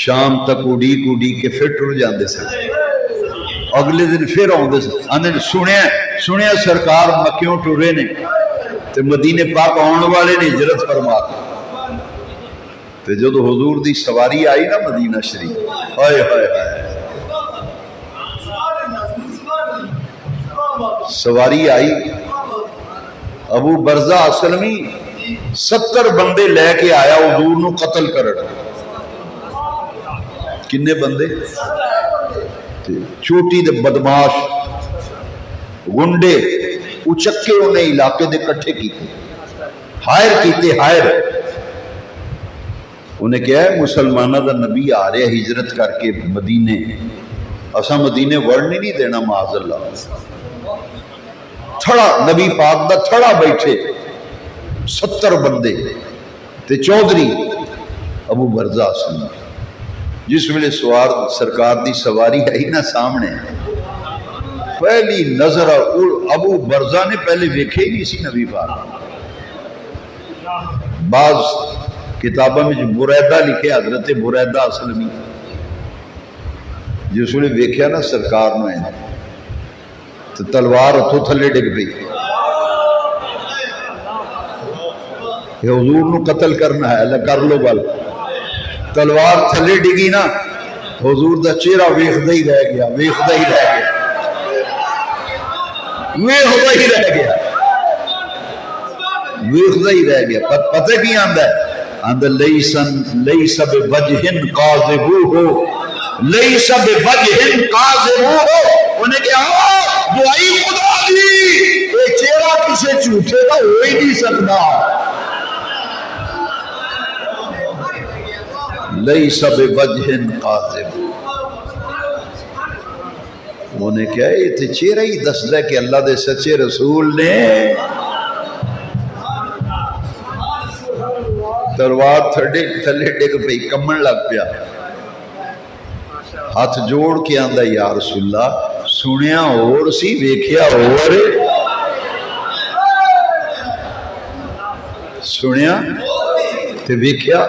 شام تک اڈیک کے پھر ٹر جاندے سے، اگلے دن پھر آندے سے، آندے سنیا سرکار مکیوں ٹرے نے تے مدینے پاک آن والے نے ہجرت فرما تے جدو حضور دی سواری آئی نا مدینہ شریف، ہائے ہائے ہائے، سواری آئی، ابو برزہ اسلمی 70 بندے لے کے آیا حضور نو قتل کرن، کنے بندے؟ چھوٹی دے بدماش گنڈے اچکے انہیں علاقے دے کٹھے کیتے، ہائر کیتے، ہائر انہیں کہا ہے مسلمانہ دا نبی آ رہے ہجرت کر کے مدینے، اسا مدینے ورنی نہیں دینا معاذ اللہ، تھڑا نبی پاک دا تھڑا بیٹھے 70 بندے تے چودھری ابو برزہ اسلمی، جس ویلے سوار سرکار دی سواری آئی نا سامنے، پہلی نظر ابو برزہ نے پہلے ویکھے ہی نہیں سی نبی پاک، بعض کتابوں میں جو بریدہ لکھے حضرت بریدہ اسلمی، جس ویلے ویکھیا نا سرکار نو تو تلوار اتھوں تھلے ڈگ پئی، یہ حضور نو قتل کرنا ہے، اللہ کر لو گل، تلوار تھلے ڈگی نا، حضور دا چہرہ ویکھدا ہی رہ گیا، ویکھدا ہی رہ گیا، ویکھدا ہی رہ گیا، ویکھدا ہی رہ گیا۔ پتہ کی آندا ہے؟ آندا لیس بوجہ کاذبوہ، لیس بوجہ کاذبوہ، انہیں کہا دعائی خدا دی، یہ چہرہ کسے جھوٹے کا ہو ہی نہیں سکتا، لیس بوجہ کاذب، انہیں کہا یہ تے چہرہ ہی دس دے کہ اللہ دے سچے رسول نے تلوار تھلے ڈگ پئی، کمن لگ پیا، ہاتھ جوڑ کے آندا یا رسول اللہ سنیا اور سی ویکھیا اور، سنیا تے ویکھیا،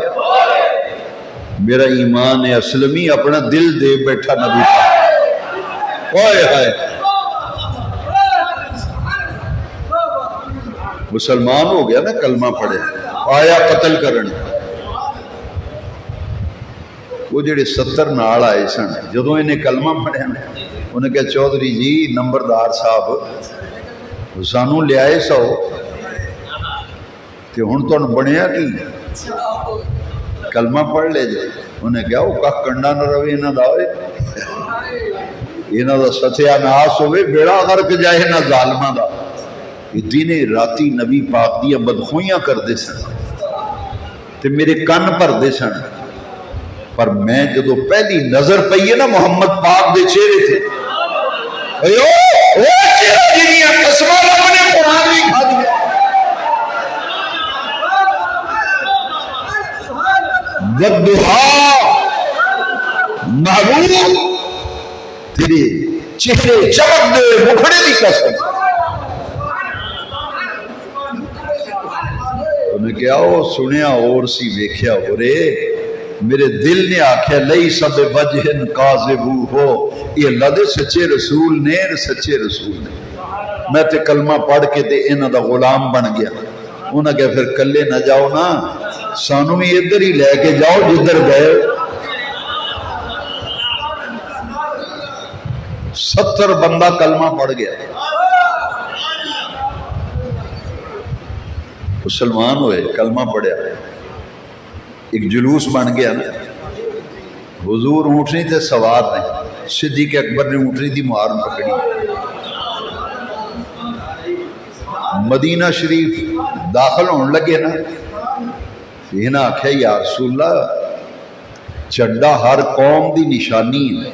میرا ایمان ہے اسلمی اپنا دل دے بیٹھا نبی پاک، اوئے ہائے مسلمان ہو گیا نا، کلمہ پڑھے، آیا قتل کرن، وہ جڑے 70 نال آئے سن، جدوں انہیں کلمہ پڑھیا انہیں کہا چودھری جی نمبردار صاحب سانوں لے آئے سو کہ ہن تو بنیا کی کلمہ پڑھ لے جائے، انہیں کہا وہ کھ کنڈا نہ روے انہاں دا ہوئے، انہاں دا ستیا ناس ہوئے، بیڑا غرق جائے نہ ظالمہ دا، اتنی راتی نبی پاک دیا بدخویاں کر دے سن تے میرے کن پر دے سن، پر میں جدو پہلی نظر پئی ہے نا محمد پاک دے چہرے تھے، ایو وہ چہرہ جنیاں قسمہ رب نے قرآن بھی کھا دیا، والضحیٰ محبوب تیرے چہرے چمک دے مکھڑے دی قسم، انہیں کہا وہ سنیا اور سی ویکھیا ہو رے، میرے دل نے آکھیا لیس بوجہ کاذبوہ ہو، یہ اللہ دے سچے رسول نے، سچے رسول نے، میں تے کلمہ پڑھ کے تے انہاں دا غلام بن گیا، انہاں کہا پھر کلے نہ جاؤ نا، سانوں بھی ادھر ہی لے کے جاؤ جدھر گئے، 70 بندہ کلمہ پڑھ گیا، مسلمان ہوئے، کلمہ پڑھیا، ایک جلوس بن گیا نا، حضور اونٹنی تے سوار نے، صدیق اکبر نے اونٹنی دی مہار پکڑی، مدینہ شریف داخل ہونے لگے نا، یہ نہ آکھیا یا رسول اللہ چنڈا ہر قوم دی نشانی ہے،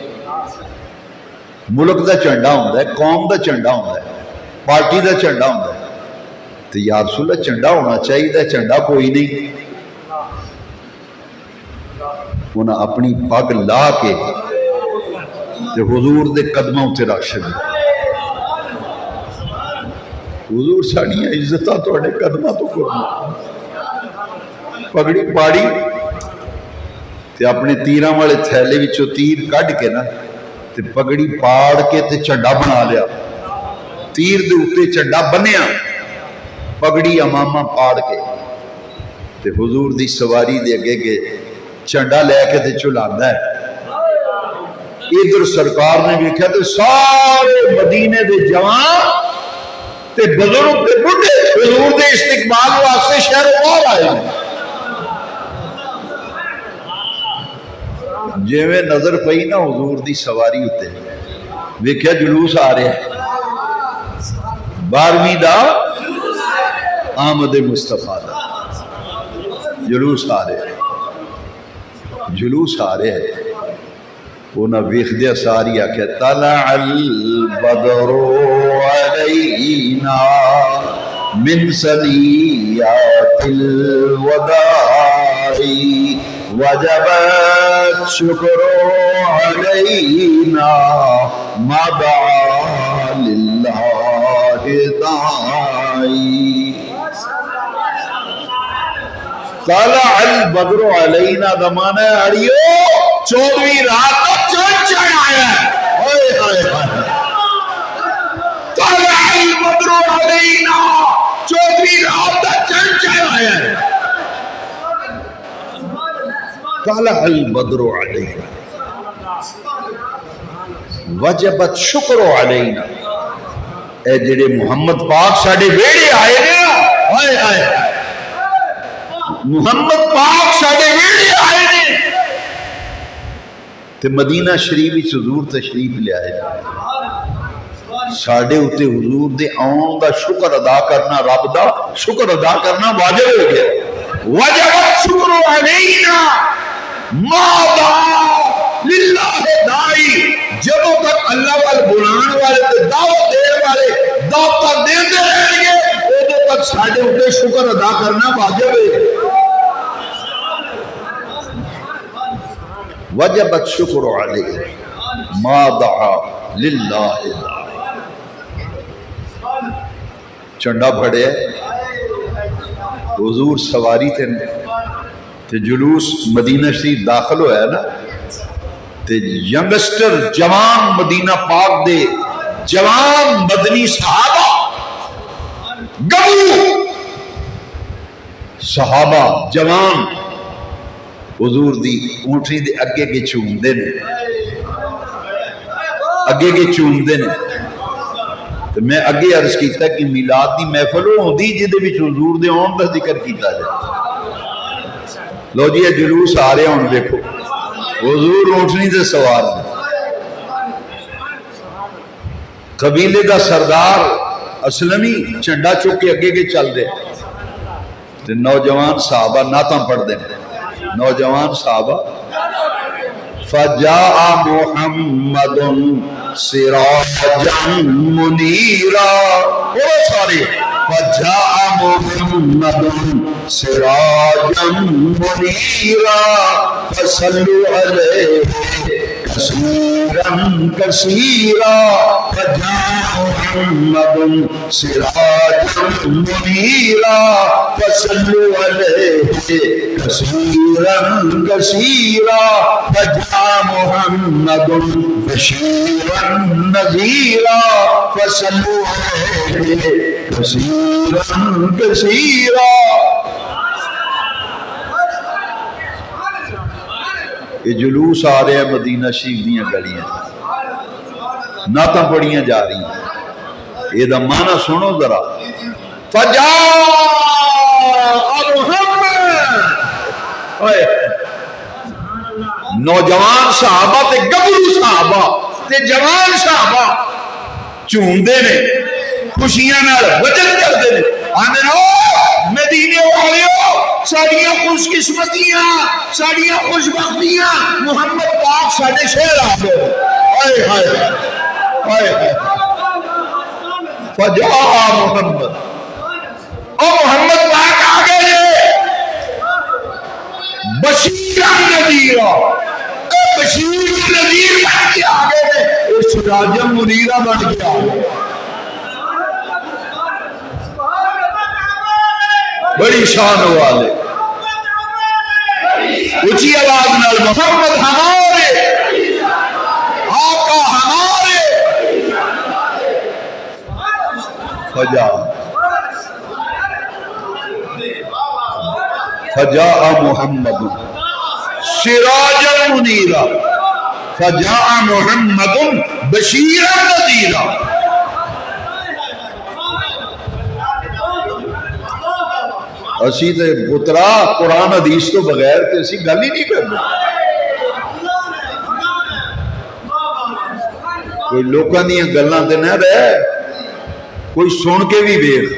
ملک دا چنڈا ہوندہ ہے، قوم دا چنڈا ہوندہ ہے، پارٹی دا چنڈا ہوندہ ہے، تو یا رسول اللہ چنڈا ہونا چاہیے، چنڈا کوئی نہیں، انہاں اپنی پگ لا کے تے حضور دے قدموں تے رکھ چھڈی، حضور ساڑیاں عزتاں توڑے قدمہ تو کرنا پگڑی پاڑی تے اپنے تیراں والے تھیلے وچوں تیر کڈ کے نا تے پگڑی پاڑ کے تے چنڈا بنا لیا تیر دے اوتے چنڈا بنیا پگڑی امامہ پاڑ کے تے حضور دی سواری دے اگے کے چنڈا لے کے تے چلاندا ہے ادھر سرکار نے دیکھا تے سارے مدینے دے جوان تے بزرگ تے بڈھے حضور دے استقبال واسطے شہر باہر آئے جویں نظر پئی نا حضور دی سواری اتے ویکھیا جلوس آ رہا ہے 12ویں دا آمد مصطفیٰ دا جلوس آ رہے ہیں انہاں ویکھدیا ساری آکھیا طلع البدر علینا من ثنیات الوداع وجب الشکر علینا ما دعا للہ داعی طلع البدر علینا دا معنی ہے اڑیو 14ویں رات کا چاند چڑھ آیا ہے طلع البدر علینا 14ویں رات کا چاند چڑھ آیا ہے طلع البدر علینا وجبت شکر علینا اے جڑے محمد پاک ساڑے ویڑے آئے نا ہائے ہائے محمد پاک ساڑے ویڑے آئے نے تے مدینہ شریف حضور تشریف لے آئے ساڑے اتے حضور دے آن دا شکر ادا کرنا رب دا شکر ادا کرنا واجب ہو گیا وجبت شکر علینا ماذا للہ دائی جب تک اللہ وال بلان والے تے دعوت دے والے دعوت دیندے رہیں گے ادھے تک ساڑے اتے شکر ادا کرنا واجب ہے وجبت شکر علیہ ما دعا للہ دائی چنڈا بھڑے حضور سواری تے جلوس مدینہ شریف داخل ہویا ہے نا تے ینگسٹر جوان مدینہ پاک دے جوان مدنی صحابہ گبو صحابہ جوان حضور دی اونٹنی دے اگے کے چومدے نے اگے کے چومدے نے تو میں اگے عرض کیتا کہ میلاد دی محفل ہوندی جدے وچ حضور دے آن دا ذکر کیتا جائے لو جی یہ جلوس آ رہے ہوں دیکھو حضور اونٹنی دے سوار قبیلے دا سردار اسلمی چنڈا چک کے اگے کے چل دے تے نوجوان صحابہ نعتاں پڑھ دے نوجوان صحابہ فجاء محمد سراجا منیرا بولو سارے فجاء محمد سراجا منیرا فصلوا علیہ کثیرا کثیرا فجاء محمد سراجا منیرا فصلوا علیہ کثیرا کثیرا فجاء محمد بشیرا نذیرا فصلوا علیہ کثیرا کثیرا یہ جلوس آ رہے ہیں مدینہ شریف دیاں گلیاں نعتاں پڑھیاں جا رہی ہیں یہ دا معنی سنو ذرا فجاء محمد نوجوان صحابہ تے گبرو صحابہ تے جوان صحابہ چوندے نے خوشیاں نال وجد کردے نے آندے نو مدینے والیو ساڑیاں خوش قسمتیاں ساڑیاں خوش بختیاں محمد پاک ساڑے شہر آ گئے آئے آئے آئے فجاء محمد او محمد پاک آ گئے بشیر نذیرہ بشیر نذیر بن کے آ گئے سراج منیرہ بن کے آ گئے بڑی شان والے اونچی آواز نال محمد ہمارے آقا ہمارے فجاء محمد سراجا منیرا فجاء محمد بشیرا نذیرا. اسی تے پترا قرآن حدیث تو بغیر تے اسی گل ہی نہیں کرنا. کوئی لوکاں دیاں گلاں تے نہ رہ، کوئی سن کے بھی ویکھ.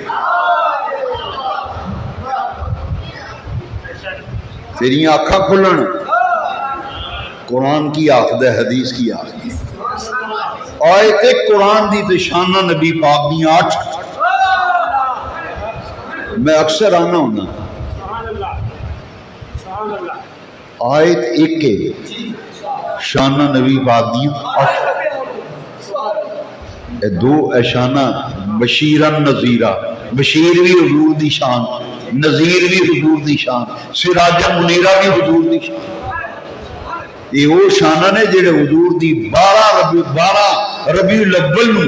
تیریاں آنکھاں کھلن، قرآن کی آخد ہے، حدیث کی آخد ہے. آیت ایک قرآن دی تے شانہ نبی پاک دی 8. میں اکثر آنا ہونا آیت ایک کے شانہ نبی پاک دی 8. دو شانہ بشیرن نذیرہ، بشیر بھی حضور دی شان، نذیر بھی حضور دی شان، سراج منیرہ بھی حضور دی شان. یہ وہ شانہ نے جڑے حضور دی 12 ربیع الاول نو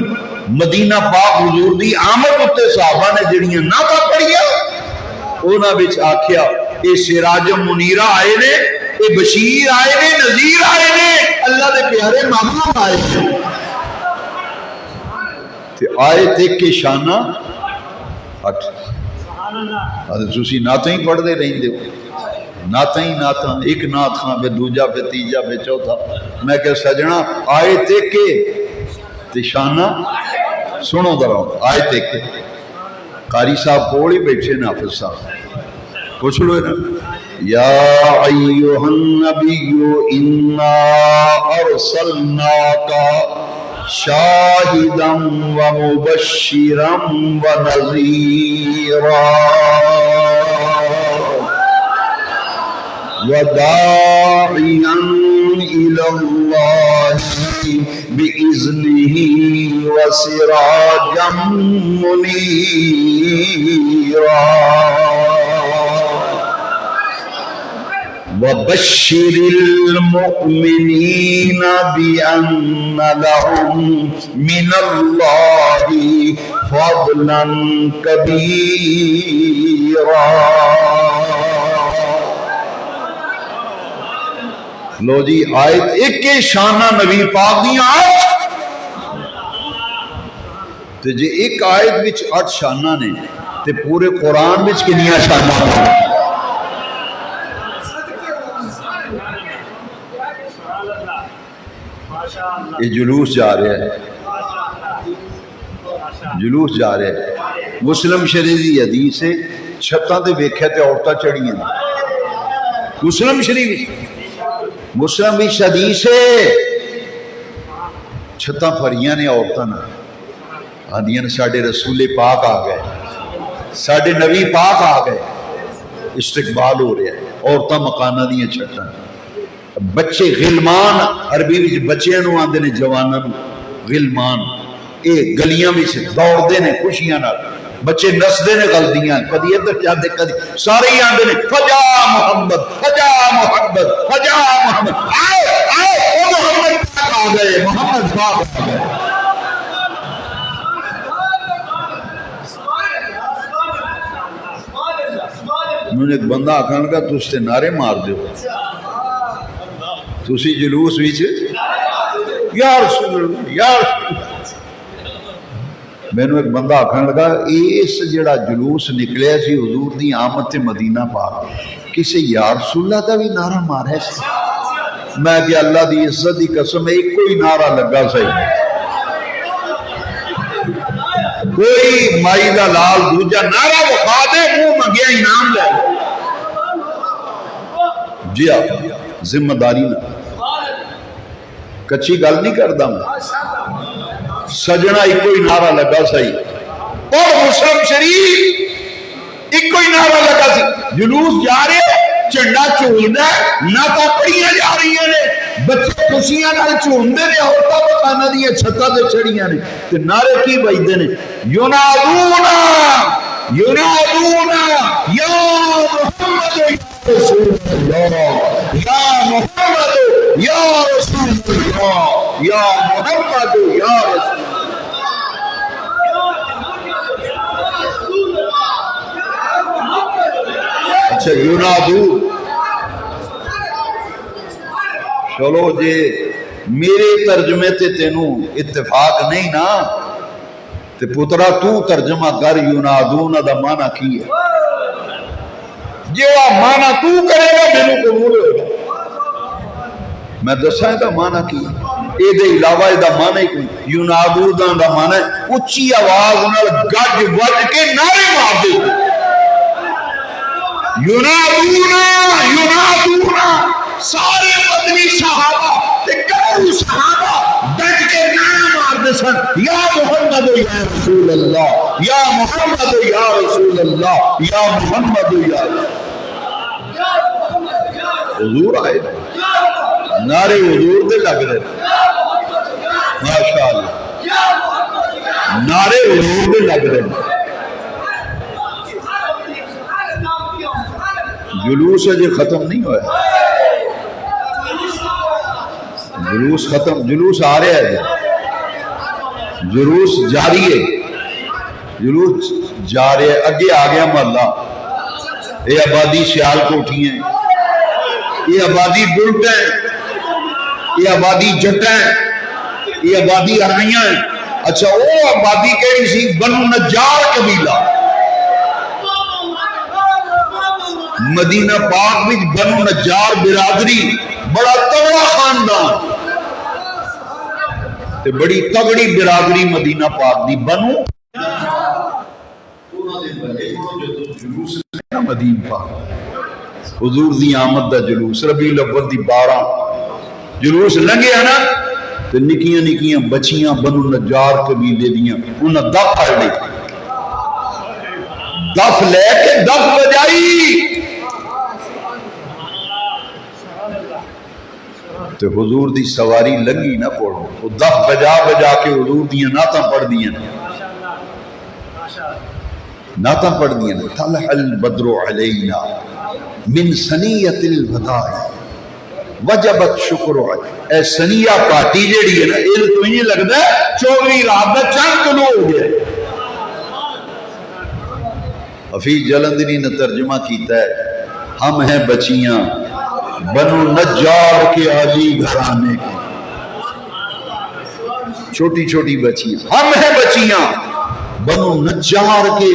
مدینہ پاک حضور دی آمد اتے صحابہ نے جڑیاں نعتاں پڑھیا انہاں وچ آکھیا اے سراج منیرہ آئے نے، اے بشیر آئے نے، نذیر آئے نے، اللہ دے پیارے محبوب آئے نے. تے آیت ایک کے شانہ 8. تسی نعتاں ہی پڑھ دے رہندے ہو، نعتاں ہی نعتاں، ایک نعت خان پہ دوجا پہ تیجا پہ چوتھا. میں کہ سجنا آیت ایک کے تے شانہ سنو ذرا. آیت ایک کے قاری صاحب کوڑ ہی بیٹھے نا، حافظ صاحب پوچھ لو نا. یا ایھا النبی انا ارسلناک شاہدا ومبشرا ونذیرا وداعیا الی اللہ بإذنہ وسراجا منیرا وبشر المؤمنین بأن لهم من اللہ فضلا کبیرا. لو جی آیت ایک کے شانہ نبی پاک دی 8. تے جے ایک آیت وچ 8 شانہ نے تے پورے قرآن وچ کنیاں شانہ نے؟ یہ جلوس جا رہا ہے، جلوس جا رہا ہے. مسلم شریف دی حدیث ہے چھتاں تے ویکھیا تے عورتاں چڑھیاں. مسلم شریف مسلم بھی حدیث ہے چھتاں پھریاں نے عورتاں نال. آندیاں ساڈے رسول پاک آ گئے، ساڈے نبی پاک آ گئے. استقبال ہو رہا ہے، عورتاں مکاناں دیاں چھتاں. بچے غلمان عربی وچ بچیاں نو آندے نے، جواناں نو غلمان. اے گلیاں وچ دوڑدے نے خوشیاں نال، بچے نسدے نے غلطیاں، کدی ادھر جاندے کدی سارے ہی آندے نے فجا محمد فجا محمد فجا محمد. آئے آئے او محمد پاک آ گئے، محمد پاک آ گئے. انہوں نے ایک بندہ آکھن لگا تُس تے نعرے مار دیو، تُسی جلوس وچ یا رسول اللہ یا رسول اللہ. مینوں ایک بندہ آکھن لگا اس جڑا جلوس نکلیا سی حضور دی آمد تے مدینہ پاک، کسے یا رسول اللہ دا بھی نعرہ مارا سی؟ میں کہ اللہ دی عزت دی قسم ایک کوئی نعرہ لگا صحیح، کوئی مائی دا لال دوجا نعرہ وفا دے منہ منگیا انعام لے. جی آپ ذمہ داری نہ کچھی گل نہیں کردا میں. سجنا ایک کوئی نعرہ لگا صحیح، اور مسلم شریف ایک کوئی نعرہ لگا سی. جلوس جا رہے جھنڈا جھولدا ہے، نعتاں پڑھیاں جا رہی نے، بچے خوشیاں نال جھومدے نے، عورتاں مکاناں دیاں چھتاں تے چڑھیاں نے تے نعرے کی بجدے نے یونادونا ینادون یا محمد یا رسول اللہ، یا محمد یا رسول اللہ، یا محمد یا رسول اللہ۔ اچھا ینادون، چلو جی میرے ترجمے تے تینوں اتفاق نہیں نا تے پترا تو ترجمہ کر ینادون دا معنی کی ہے، جو معنی تو کرے گا میرے قبول ہوگا۔ میں دساں دا معنی کی اے دے علاوہ دا معنی ینادون دا معنی اچھی آواز نال گج وج کے نعرے مار دے، ینادون ینادون سارے مدنی صحابہ تے کئی صحابہ ڈٹ کے نعرے مارتے سن، یا محمد یا رسول اللہ، یا محمد یا رسول اللہ، یا محمد یا حضور آئے نعرے حضور دے لگ رہے، ماشاءاللہ نعرے حضور دے لگ رہے۔ جلوس اجے ختم نہیں ہوا، جلوس ختم، جلوس آ رہا ہے، جلوس جاری ہے، جلوس جا رہا ہے، اگے آ گیا محلہ، یہ آبادی سیال کوٹھی ہیں، یہ آبادی بلٹ ہے، یہ آبادی جٹ ہے، یہ آبادی ارائیاں ہیں۔ اچھا وہ آبادی کہڑی سی؟ بنو نجار قبیلہ، مدینہ پاک میں بنو نجار برادری بڑا تگڑا خاندان تے بڑی تگڑی برادری مدینہ پاک دی بنو مدینہ پاک، حضور دی آمد دا جلوس ربیع الاول دی 12 جلوس لنگیا نا تے نکیاں نکیاں بچیاں بنو نجار قبیلے دیاں انہاں دف پڑ لے، دف لے کے دف بجائی تے حضور دی سواری لنگی نہ پڑھو، وہ دف بجا بجا کے حضور دیاں نعتاں پڑھ دیاں، نعتاں پڑھ دیاں، طلع البدر علینا من سنیت الوداع وجبت شکر علینا۔ اے سنیہ پارٹی جیڑی ہے نا، یہ تو ہی لگتا ہے 24 رات دا چند کلو ہو گیا۔ حفیظ جلندری نے ترجمہ کیتا ہے، ہم ہیں بچیاں بنو نجار کے عالی گھرانے کی، چھوٹی چھوٹی بچیاں، ہم ہیں بچیاں بنو نجار کے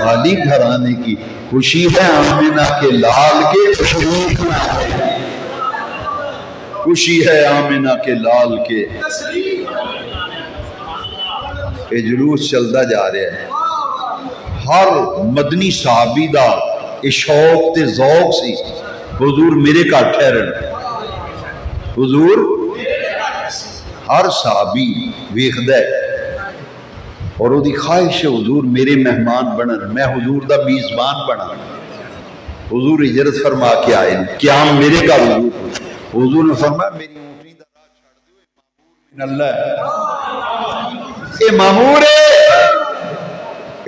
عالی گھرانے کی، خوشی ہے آمنہ کے لال کے، خوشی ہے آمنہ کے لال کے۔ یہ جلوس چلتا جا رہا ہے، ہر مدنی صحابی دا شوق تے ذوق سی حضور میرے گھر ٹھہرن، حضور ہر صحابی ویکھدا ہے اور وہ دی خواہش ہے حضور میرے مہمان بنن، میں حضور دا میزبان بنا۔ حضور ہجرت فرما کے آئے، قیام میرے گھر حضور نے فرمایا میری اونٹنی دا راہ چھڑ دیو، اے مامور اللہ ہے، اے مامور ہے،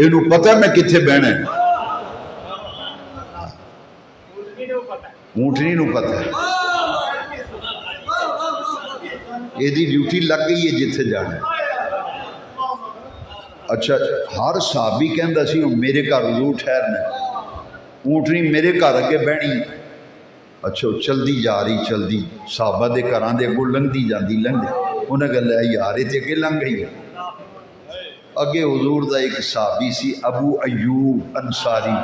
اینو پتہ میں کتھے بہنا ہے، اونٹنی نو پتہ ہے، یہ دی ڈیوٹی لگ گئی ہے جتھے جانا ہے۔ اچھا ہر صحابی کہندا سی میرے گھر حضور ٹھہرنا، اونٹنی میرے گھر اگے بہنی۔ اچھا چلدی جا رہی، چلدی صحابہ دے گھراں دے اگوں لنگدی جاندی، لنگدی انہاں گل ہے یار تے اگے لنگ گئی ہے۔ اگے حضور دا ایک صحابی سی ابو ایوب انصاری،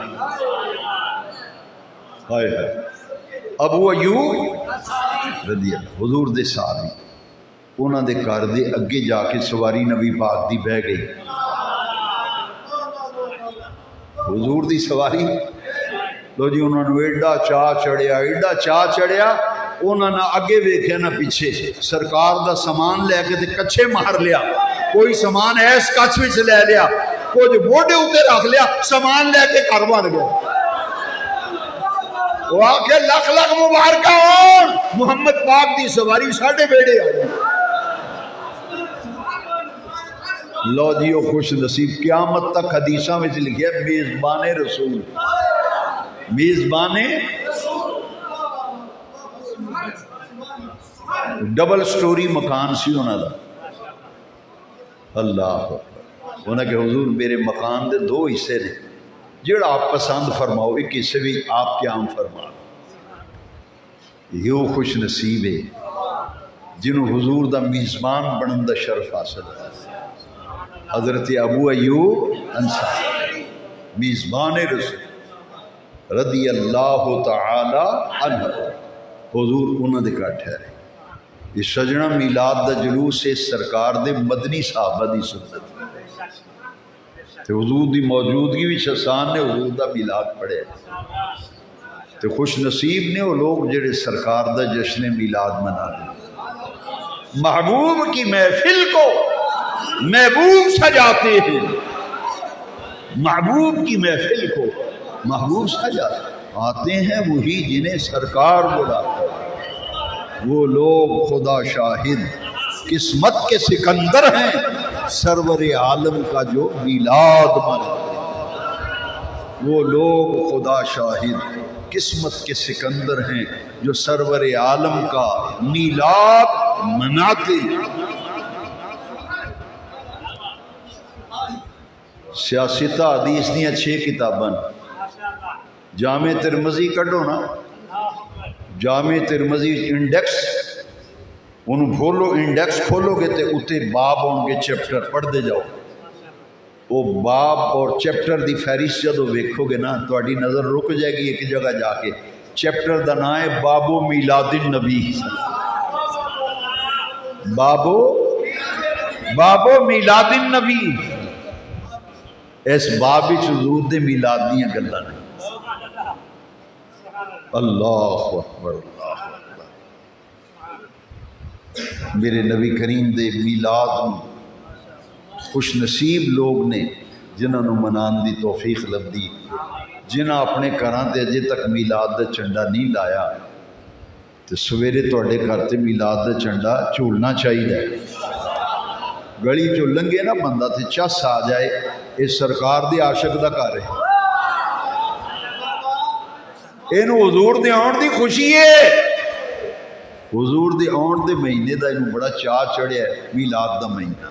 ہائے ہائے ابو ایوب رضی اللہ حضور دے صحابی، انہاں دے گھر دے اگے جا کے سواری نبی پاک دی بہ گئی، حضور دی سواری لو جی انہوں نے ایڈا چاہ چڑھیا، ایڈا چاہ چڑھیا، انہوں نے اگے ویکھیا نہ پیچھے، سرکار دا سامان لے کے تے کچھے مار لیا، کوئی سامان ایس کچھ وچ لے لیا، کچھ موڈے اوتے رکھ لیا، سامان لے کے گھر بن گیا۔ وہ آکھے لکھ لکھ مبارکہ ہون، محمد پاک دی سواری ساڈے بیڑے آئی۔ لو جی وہ خوش نصیب قیامت تک حدیثاں میں لکھیا میزبان رسول، میزبان ڈبل سٹوری مکان سی انہاں دا، اللہ اکبر۔ انہاں کہ حضور میرے مکان دے دو حصے نے، جڑا آپ پسند فرماؤ ایک حصے بھی آپ قیام فرما، یہ خوش نصیب ہے جنہوں حضور دا میزبان بنن دا شرف حاصل ہے۔ حضرت ابو ایوب انصاری میزبان رسول رضی اللہ تعالی عنہ، حضور انہوں نے کہا ٹھہرے۔ یہ سجنہ میلاد دا جلوس سے سرکار دے مدنی صحابہ دی سنت، تے حضور دی موجودگی بھی شسان نے حضور دا میلاد پڑھے، تے خوش نصیب نے وہ لوگ جڑے سرکار دا جشن میلاد منا دیں۔ محبوب کی محفل کو محبوب سجاتے ہیں، محبوب کی محفل کو محبوب سجاتے ہیں، آتے ہیں وہی جنہیں سرکار بلاتے ہیں۔ وہ لوگ خدا شاہد قسمت کے سکندر ہیں، سرور عالم کا جو میلاد مناتے ہیں۔ وہ لوگ خدا شاہد قسمت کے سکندر ہیں جو سرور عالم کا میلاد مناتے ہیں۔ سیاستہ حدیث دیا 6 کتاباں، جامع ترمذی کڈو نا، جامع ترمذی انڈیکس، انہوں کھولو، انڈیکس کھولو گے تے اتے باب ہون گے، چیپٹر پڑھ دے جاؤ۔ وہ باب اور چیپٹر دی فہرست جدو ویکھو گے نا تہاڈی نظر رک جائے گی ایک جگہ جا کے، چیپٹر دا نام ہے بابو میلاد النبی، بابو میلاد النبی۔ اس باب وچ حضور دے میلاد دیاں گلاں نے۔ اللہ اکبر، اللہ اکبر۔ میرے نبی کریم دے میلاد خوش نصیب لوگ نے جنہوں نے منان دی توفیق لبھی، جنہاں اپنے گھراں تے اجے تک میلاد دا جھنڈا نہیں لایا، تے سویرے تواڈے گھر تے میلاد دا جھنڈا جھولنا چاہیے۔ گلی چو لنگے نا بندہ تے چس آ جائے، اس سرکار دی عاشق دا گھر ہے، اینو حضور دے آن دی خوشی ہے، حضور دے آن دے مہینے دا اینو بڑا چاہ چڑھیا ہے، میلاد دا مہینہ۔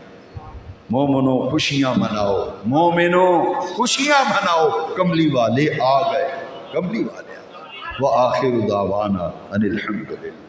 مومنو خوشیاں مناؤ، مومنو خوشیاں مناؤ، کملی والے آ گئے، کملی والے آ گئے۔ وآخر دعوانا ان الحمدللہ۔